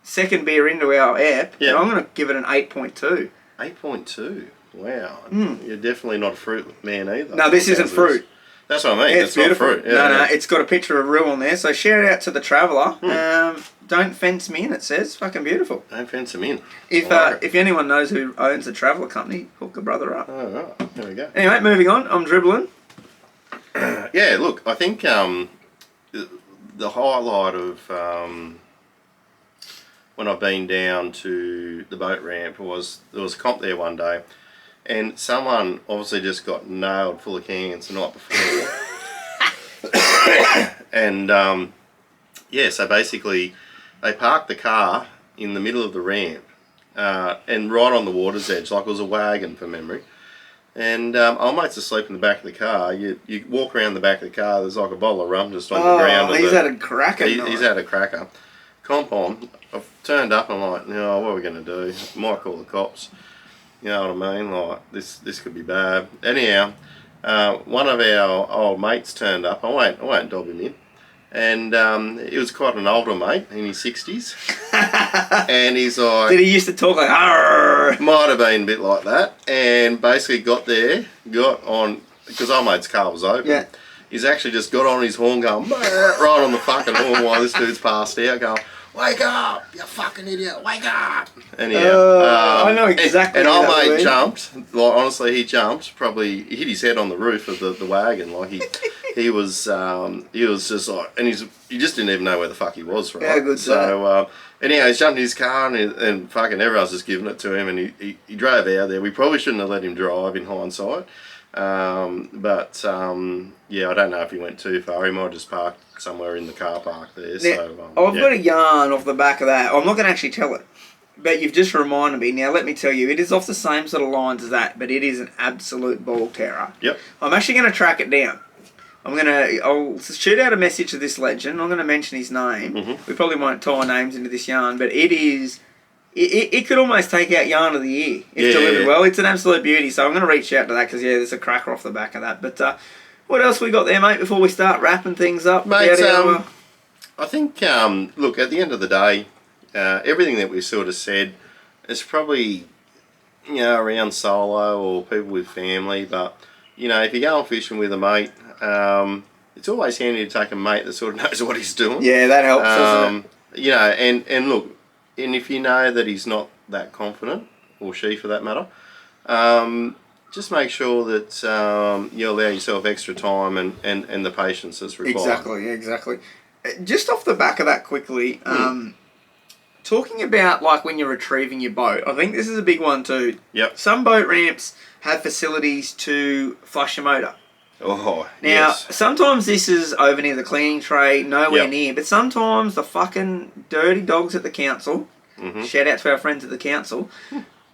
Second beer into our app. Yeah. And I'm going to give it an 8.2. 8.2. Wow. You're definitely not a fruit man either. No, this isn't fruit. That's what I mean. It's beautiful. not fruit. Yeah, No, it's got a picture of Rue on there. So shout out to the Traveller. Don't fence me in, it says. Fucking beautiful. Don't fence him in. If anyone knows who owns the Traveller company, hook a brother up. Oh, right. There we go. Anyway, moving on. I'm dribbling. Yeah, look, I think the highlight of when I've been down to the boat ramp was there was a comp there one day, and someone obviously just got nailed full of cans the night before. And yeah, so basically they parked the car in the middle of the ramp and right on the water's edge, like it was a wagon from memory. And our mate's asleep in the back of the car. You walk around the back of the car, there's like a bottle of rum just on the ground. He's had a cracker. He's had a cracker. Comp on. I've turned up and I'm like, no, what are we going to do? Might call the cops. You know what I mean? Like, this could be bad. Anyhow, one of our old mates turned up. I won't dob him in. And he was quite an older mate in his 60s. And he's like... Did he used to talk like, arrgh? Might have been a bit like that. And basically got on... Because our mate's car was open. Yeah. He's actually just got on his horn going... right on the fucking horn while this dude's passed out going... Wake up, you fucking idiot, wake up! Anyhow, I know exactly And what our that mate means. jumped, like honestly he jumped, probably hit his head on the roof of the wagon, like he was just like, and he just didn't even know where the fuck he was, right? Yeah, good So, anyhow, he's jumped in his car and fucking everyone's just giving it to him, and he drove out there. We probably shouldn't have let him drive in hindsight. But yeah, I don't know if he went too far. He might have just parked somewhere in the car park there. Now, I've got a yarn off the back of that. I'm not going to actually tell it, but you've just reminded me. Now, let me tell you, it is off the same sort of lines as that, but it is an absolute ball terror. Yep. I'm actually going to track it down. I'll shoot out a message to this legend. I'm going to mention his name. We probably won't tie names into this yarn, but it is... It could almost take out yarn of the year if delivered well. It's an absolute beauty, so I'm going to reach out to that because, yeah, there's a cracker off the back of that. But what else we got there, mate, before we start wrapping things up? Mate, I think, look, at the end of the day, everything that we sort of said is probably, you know, around solo or people with family. But, you know, if you're going fishing with a mate, it's always handy to take a mate that sort of knows what he's doing. Yeah, that helps, doesn't it? You know, and look, and if you know that he's not that confident, or she for that matter, just make sure that you allow yourself extra time and the patience that's required. Exactly. Just off the back of that quickly, talking about like when you're retrieving your boat, I think this is a big one too. Yep. Some boat ramps have facilities to flush your motor. Oh, Now, yes. sometimes this is over near the cleaning tray, nowhere near, but sometimes the fucking dirty dogs at the council, shout out to our friends at the council,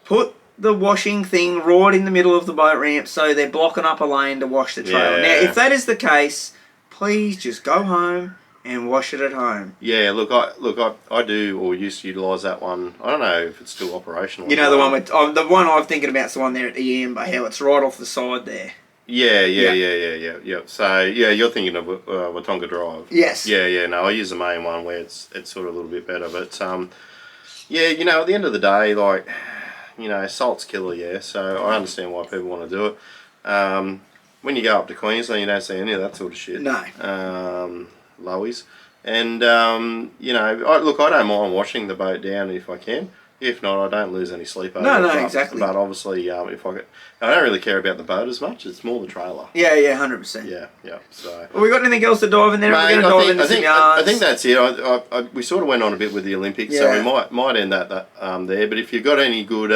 put the washing thing right in the middle of the boat ramp so they're blocking up a lane to wash the trailer. Yeah. Now, if that is the case, please just go home and wash it at home. Yeah, look, I do or used to utilise that one. I don't know if it's still operational. You know the one with the one I'm thinking about is the one there at the end, but how it's right off the side there. Yeah. So yeah, you're thinking of Watonga Drive. Yes. Yeah. No, I use the main one where it's sort of a little bit better, but yeah, you know, at the end of the day, like, you know, salt's killer. Yeah, so I understand why people want to do it. When you go up to Queensland, you don't see any of that sort of shit. No. Lowies, and you know, I don't mind washing the boat down if I can. If not, I don't lose any sleep over it. No, exactly. But obviously, if I don't really care about the boat as much. It's more the trailer. Yeah, 100%. Yeah. So. Well, we got anything else to dive in there? Mate, We're going to dive into some yards. I think that's it. We sort of went on a bit with the Olympics, so we might end that there. But if you've got any good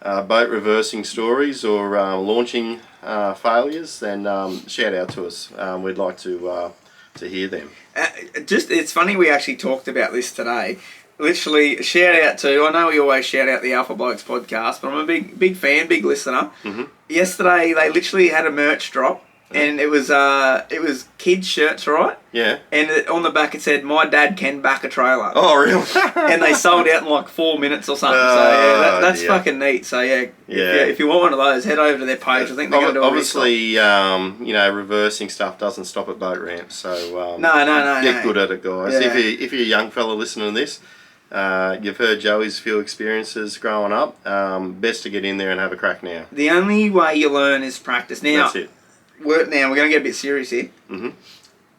boat reversing stories or launching failures, then shout out to us. We'd like to to hear them. It's funny we actually talked about this today. Literally, shout out to, I know we always shout out the Alpha Blokes podcast, but I'm a big fan, big listener. Mm-hmm. Yesterday, they literally had a merch drop, and it was kids' shirts, right? Yeah. And on the back it said, "My dad can back a trailer." Oh, really? And they sold out in like 4 minutes or something. So yeah, that's fucking neat. So yeah, if you want one of those, head over to their page. I think they're going to do obviously, reversing stuff doesn't stop at boat ramps. So no. Get good at it, guys. Yeah. If you're a young fella listening to this, you've heard Joey's few experiences growing up. Best to get in there and have a crack now. The only way you learn is practice. Now, That's it. We're going to get a bit serious here. Mm-hmm.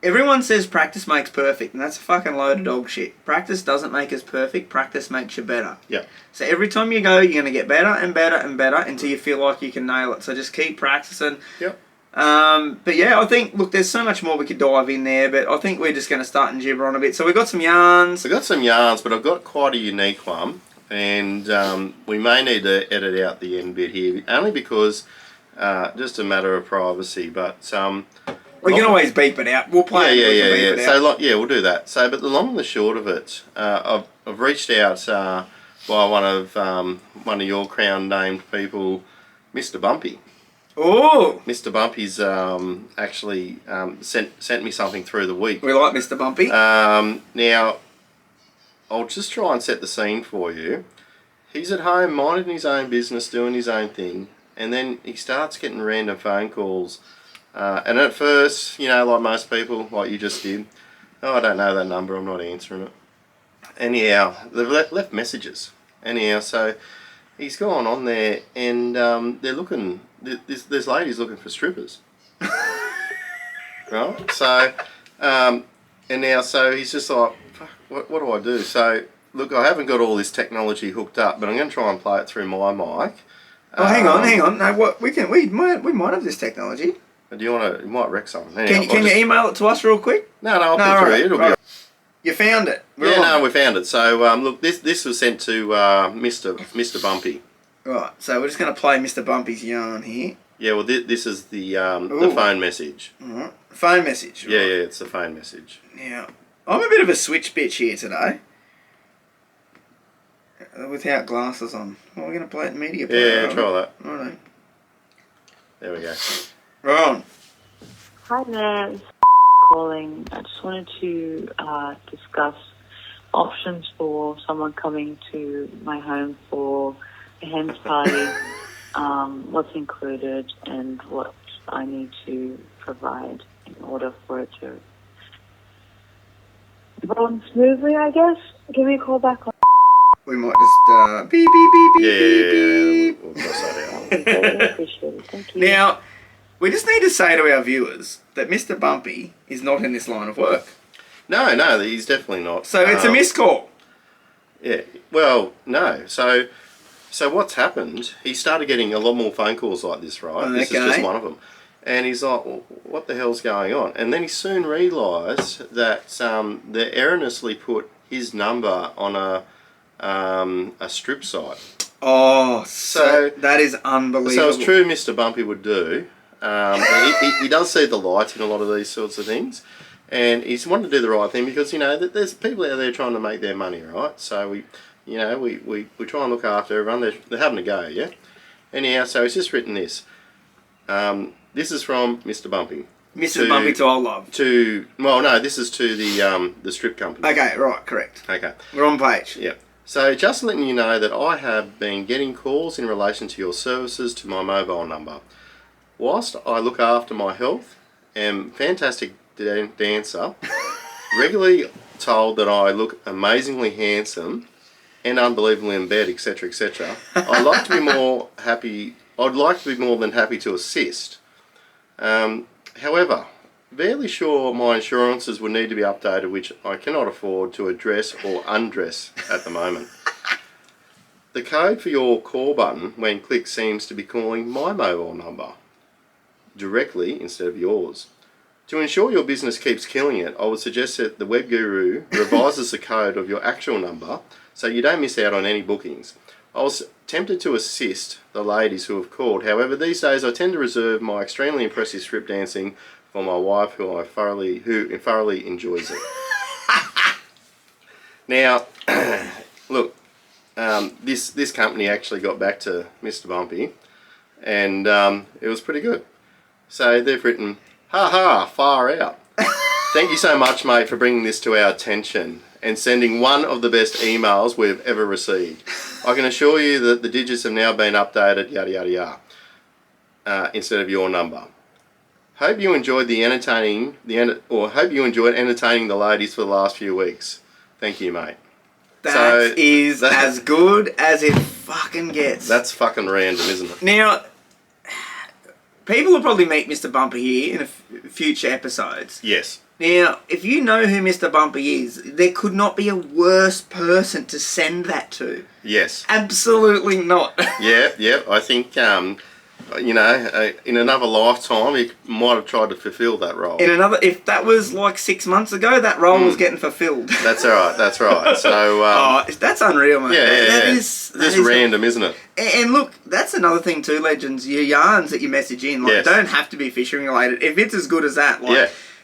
Everyone says practice makes perfect, and that's a fucking load of dog shit. Practice doesn't make us perfect. Practice makes you better. Yeah. So every time you go, you're going to get better and better and better until you feel like you can nail it. So just keep practicing. Yep. But yeah, I think, look, there's so much more we could dive in there, but I think we're just going to start and gibber on a bit. So we've got some yarns. I've got some yarns, but I've got quite a unique one, and we may need to edit out the end bit here, only because just a matter of privacy, but... we can always beep it out. We'll play it. Yeah. So, we'll do that. So, but the long and the short of it, I've reached out by one of your crown-named people, Mr. Bumpy. Oh! Mr. Bumpy's actually sent me something through the week. We like Mr. Bumpy. Now, I'll just try and set the scene for you. He's at home minding his own business, doing his own thing, and then he starts getting random phone calls. And at first, like most people, like you just did, I don't know that number, I'm not answering it. Anyhow, they've left messages. Anyhow, so he's gone on there, and they're looking, there's ladies looking for strippers. Right? So, and now, so he's just like, fuck, what do I do? So, look, I haven't got all this technology hooked up, but I'm going to try and play it through my mic. Oh, hang on. No, what we might have this technology. Do you want to? You might wreck something. Anyhow, can you email it to us real quick? No, I'll put it through. It'll be. You found it. We found it. So look, this was sent to Mr. Bumpy. Right. So we're just going to play Mr. Bumpy's yarn here. Yeah. Well, this is the phone message. Right. Phone message. Right. Yeah, it's the phone message. Now, I'm a bit of a switch bitch here today. Without glasses on. Well, we're going to play it in media player. Yeah, try that. Righto. There we go. Right on. Hi there, it's calling. I just wanted to discuss options for someone coming to my home for a hen's party, what's included and what I need to provide in order for it to run smoothly, I guess. Give me a call back on. We might just beep, beep, beep, beep, Yeah, beep. we'll cross that out. I appreciate it. Thank you. Now, we just need to say to our viewers that Mr. Bumpy is not in this line of work. No, he's definitely not. So it's a missed call. Yeah. Well, no. So what's happened? He started getting a lot more phone calls like this, right? This is just one of them. And he's like, well, what the hell's going on? And then he soon realised that they erroneously put his number on a strip site. Oh, so that is unbelievable. So it's true Mr. Bumpy would do. He does see the light in a lot of these sorts of things. And he's wanted to do the right thing because, there's people out there trying to make their money, right? So we try and look after everyone. They're having a go, yeah? Anyhow, so he's just written this. This is from Mr. Bumpy. Mr. Bumpy to old love. This is to the strip company. Okay, right, correct. Okay. We're on page. Yeah. So just letting you know that I have been getting calls in relation to your services to my mobile number. Whilst I look after my health, am fantastic dancer, regularly told that I look amazingly handsome and unbelievably in bed, etc., etc. I'd like to be more than happy to assist. However, barely sure my insurances would need to be updated, which I cannot afford to address or undress at the moment. The code for your call button when clicked seems to be calling my mobile number directly instead of yours. To ensure your business keeps killing it, I would suggest that the web guru revises the code of your actual number so you don't miss out on any bookings. I was tempted to assist the ladies who have called. However, these days I tend to reserve my extremely impressive strip dancing for my wife, who thoroughly enjoys it. Now, look, this company actually got back to Mr. Bumpy, and it was pretty good. So they've written, "Ha ha, far out. Thank you so much, mate, for bringing this to our attention and sending one of the best emails we've ever received. I can assure you that the digits have now been updated, yada yada yada, instead of your number. Hope you enjoyed entertaining the ladies for the last few weeks. Thank you, mate." That is as good as it fucking gets. That's fucking random, isn't it? Now, people will probably meet Mr. Bumpy here in future episodes. Yes. Now, if you know who Mr. Bumpy is, there could not be a worse person to send that to. Yes. Absolutely not. Yeah. I think, in another lifetime, he might have tried to fulfill that role. If that was like 6 months ago, that role was getting fulfilled. That's right. So, that's unreal, mate. That is random, isn't it? And look, that's another thing too, Legends. Your yarns that you message in, don't have to be fishing related. If it's as good as that,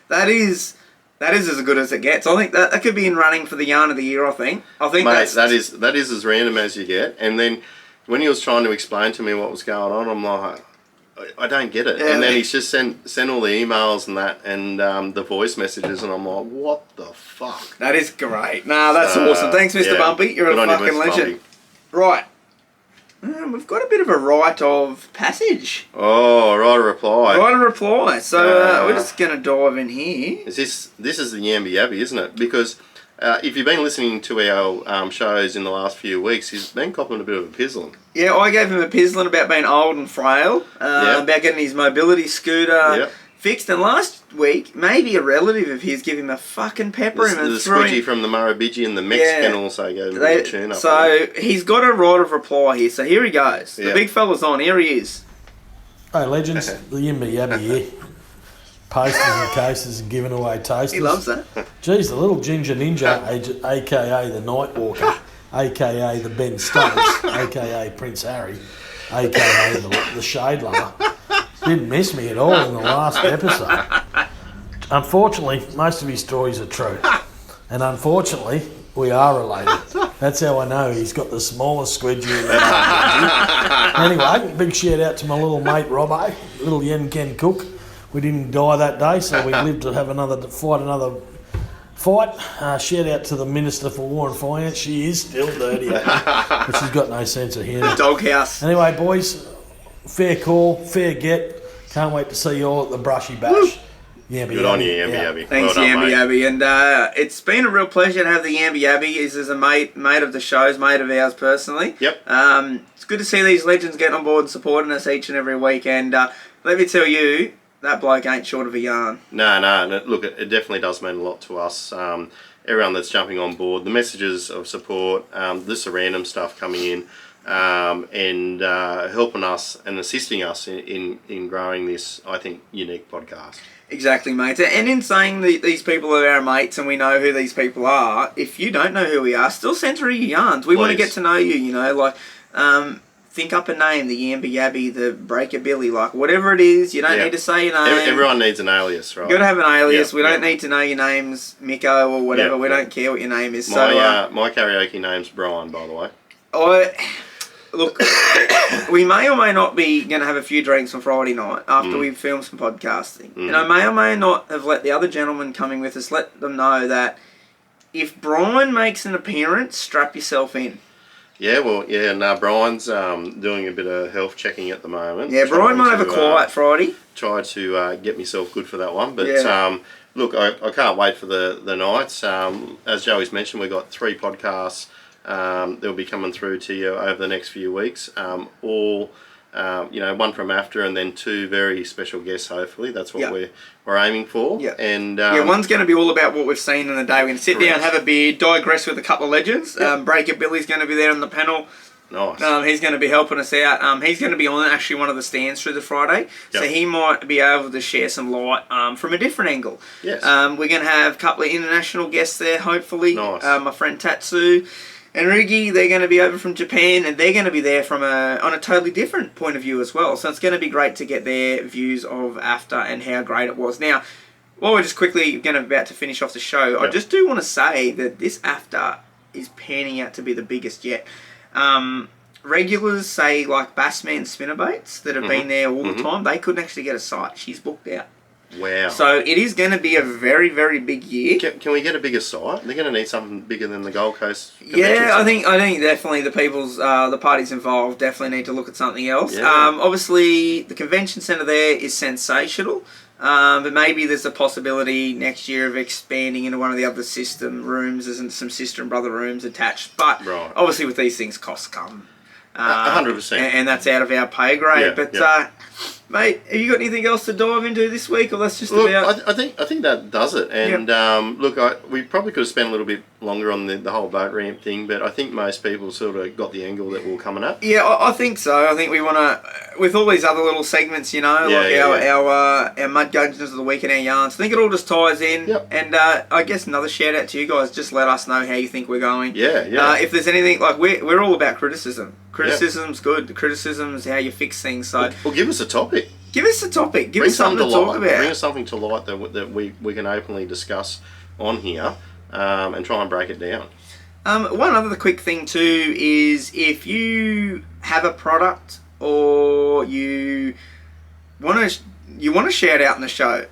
that is as good as it gets. I think that could be in running for the yarn of the year. I think. Mate, that is as random as you get. And then when he was trying to explain to me what was going on, I'm like, I don't get it. Yeah. And then he's just sent all the emails and that, and the voice messages, and I'm like, what the fuck? That is great. Nah, that's awesome. Thanks, Mr. Bumpy. You're a fucking legend. Bumpy. Right. We've got a bit of a rite of passage. Oh, right of reply. Right of reply. So we're just going to dive in here. This is the Yamby Yabby, isn't it? Because if you've been listening to our shows in the last few weeks, he's been copping a bit of a pizzling. Yeah, I gave him a pizzling about being old and frail, about getting his mobility scooter fixed. And last week, maybe a relative of his gave him a fucking pepper him. The squidgy from the Murrumbidgee and the Mexican also gave him a tune up. So he's got a right of reply here. So here he goes. The big fella's on. Here he is. Hey, Legends. The Yimby Yabby here. Posters and cases and giving away toasters. He loves that. Geez, the little ginger ninja, a.k.a. the Nightwalker, a.k.a. the Ben Stokes, a.k.a. Prince Harry, a.k.a. the Shade Lover, didn't miss me at all in the last episode. Unfortunately, most of his stories are true. And unfortunately, we are related. That's how I know he's got the smallest squidgy in the world. Anyway, big shout out to my little mate Robbo, little Yen Ken Cook. We didn't die that day, so we lived to have another fight. Shout out to the Minister for War and Finance. She is still dirty, but she's got no sense of humour. Doghouse. Anyway, boys, fair call, fair get. Can't wait to see you all at the Brushy Bash. Good on you, Yamby Yabby. Thanks, Yamby Yabby. And it's been a real pleasure to have the Yamby Yabby. He's a mate of the shows, mate of ours personally. Yep. It's good to see these legends getting on board and supporting us each and every week. And let me tell you, that bloke ain't short of a yarn. No. Look, it definitely does mean a lot to us. Everyone that's jumping on board, the messages of support, this random stuff coming in, and helping us and assisting us in growing this, I think, unique podcast. Exactly, mate. And in saying these people are our mates and we know who these people are, if you don't know who we are, still send through your yarns. We want to get to know you, think up a name, the Yamby Yabby, the Breaker Billy, whatever it is. You don't need to say your name. Everyone needs an alias, right? You've got to have an alias. We don't need to know your name's Miko or whatever. We don't care what your name is. My karaoke name's Brian, by the way. Look, we may or may not be going to have a few drinks on Friday night after we've filmed some podcasting. And I may or may not have let the other gentlemen coming with us, let them know that if Brian makes an appearance, strap yourself in. Yeah, Brian's doing a bit of health checking at the moment. Yeah, Brian might have a quiet Friday. Try to get myself good for that one. But look, I can't wait for the nights. As Joey's mentioned, we've got 3 podcasts they'll be coming through to you over the next few weeks. All, one from after and then 2 very special guests, hopefully. That's what we're aiming for. Yeah. And one's going to be all about what we've seen in the day. We're going to sit down, have a beer, digress with a couple of legends. Breaker Billy's going to be there on the panel. Nice. He's going to be helping us out. He's going to be on actually one of the stands through the Friday. So he might be able to share some light from a different angle. Yes. We're going to have a couple of international guests there, hopefully. Nice. My friend Tatsu. and Rugi, they're going to be over from Japan, and they're going to be there from on a totally different point of view as well. So it's going to be great to get their views of AFTA and how great it was. Now, while we're just quickly about to finish off the show, I just do want to say that this AFTA is panning out to be the biggest yet. Regulars say like Bassman spinnerbaits that have been there all the time, they couldn't actually get a site. She's booked out. Wow. So it is going to be a very, very big year. Can we get a bigger site? They're going to need something bigger than the Gold Coast Convention Yeah, I Centre. think definitely the parties involved definitely need to look at something else. Yeah. Obviously, the convention centre there is sensational. But maybe there's a possibility next year of expanding into one of the other system rooms. There's some sister and brother rooms attached. But obviously with these things, costs come. 100%. And that's out of our pay grade. Yeah, but, mate, have you got anything else to dive into this week? Or that's just Look, about... I think that does it. And look, we probably could have spent a little bit longer on the whole boat ramp thing, but I think most people sort of got the angle that we're coming up. Yeah, I think so. I think we want to, with all these other little segments, you know, our mud gudgeons of the week and our yarns. I think it all just ties in. Yep. And I guess another shout out to you guys. Just let us know how you think we're going. Yeah. If there's anything, like we're all about criticism. Criticism's good. The criticism's how you fix things. So well, give us a topic. Give us a topic. Give us something to talk about. Bring us something to light that we can openly discuss on here and try and break it down. One other quick thing too is if you have a product or you want to shout out in the show,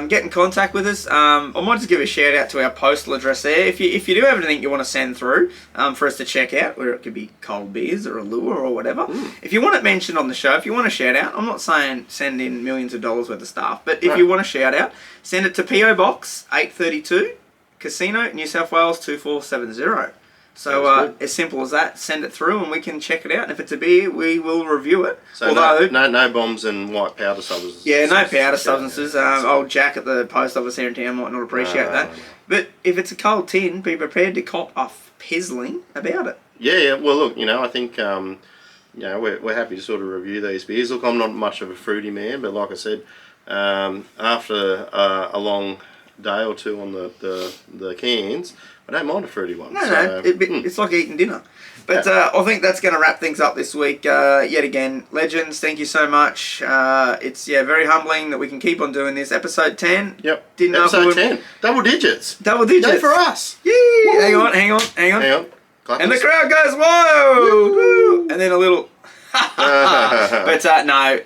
get in contact with us. I might just give a shout out to our postal address there. If you do have anything you want to send through for us to check out, where it could be cold beers or a lure or whatever. If you want it mentioned on the show, if you want to shout out, I'm not saying send in millions of dollars worth of stuff, but if you want to shout out, send it to PO Box 832, Casino, New South Wales 2470. So as simple as that, send it through and we can check it out. And if it's a beer, we will review it. So no bombs and white powder substances. Yeah, no powder substances. Old Jack at the post office here in town might not appreciate that. No. But if it's a cold tin, be prepared to cop a pizzling about it. Yeah. Well, look, I think we're happy to sort of review these beers. Look, I'm not much of a fruity man, but like I said, after a long day or two on the cans, I don't mind a fruity one. It's like eating dinner. But I think that's going to wrap things up this week. Yet again, legends, thank you so much. It's very humbling that we can keep on doing this. Episode 10. Yep. Episode 10. Double digits. Yay for us. Yay! Hang on. Clappers. And the crowd goes, whoa! Woo! And then a little... but no.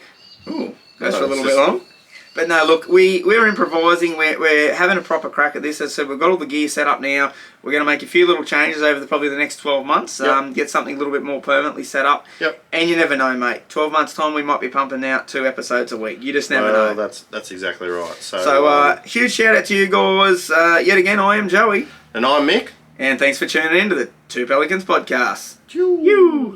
Ooh, goes for a little bit long. But no, look, we're improvising. We're having a proper crack at this. As I said, we've got all the gear set up now. We're going to make a few little changes over probably the next 12 months. Get something a little bit more permanently set up. Yep. And you never know, mate. 12 months' time, we might be pumping out 2 episodes a week. You just never know. That's exactly right. So huge shout out to you guys. Yet again, I am Joey. And I'm Mick. And thanks for tuning in to the Two Pelicans podcast. You.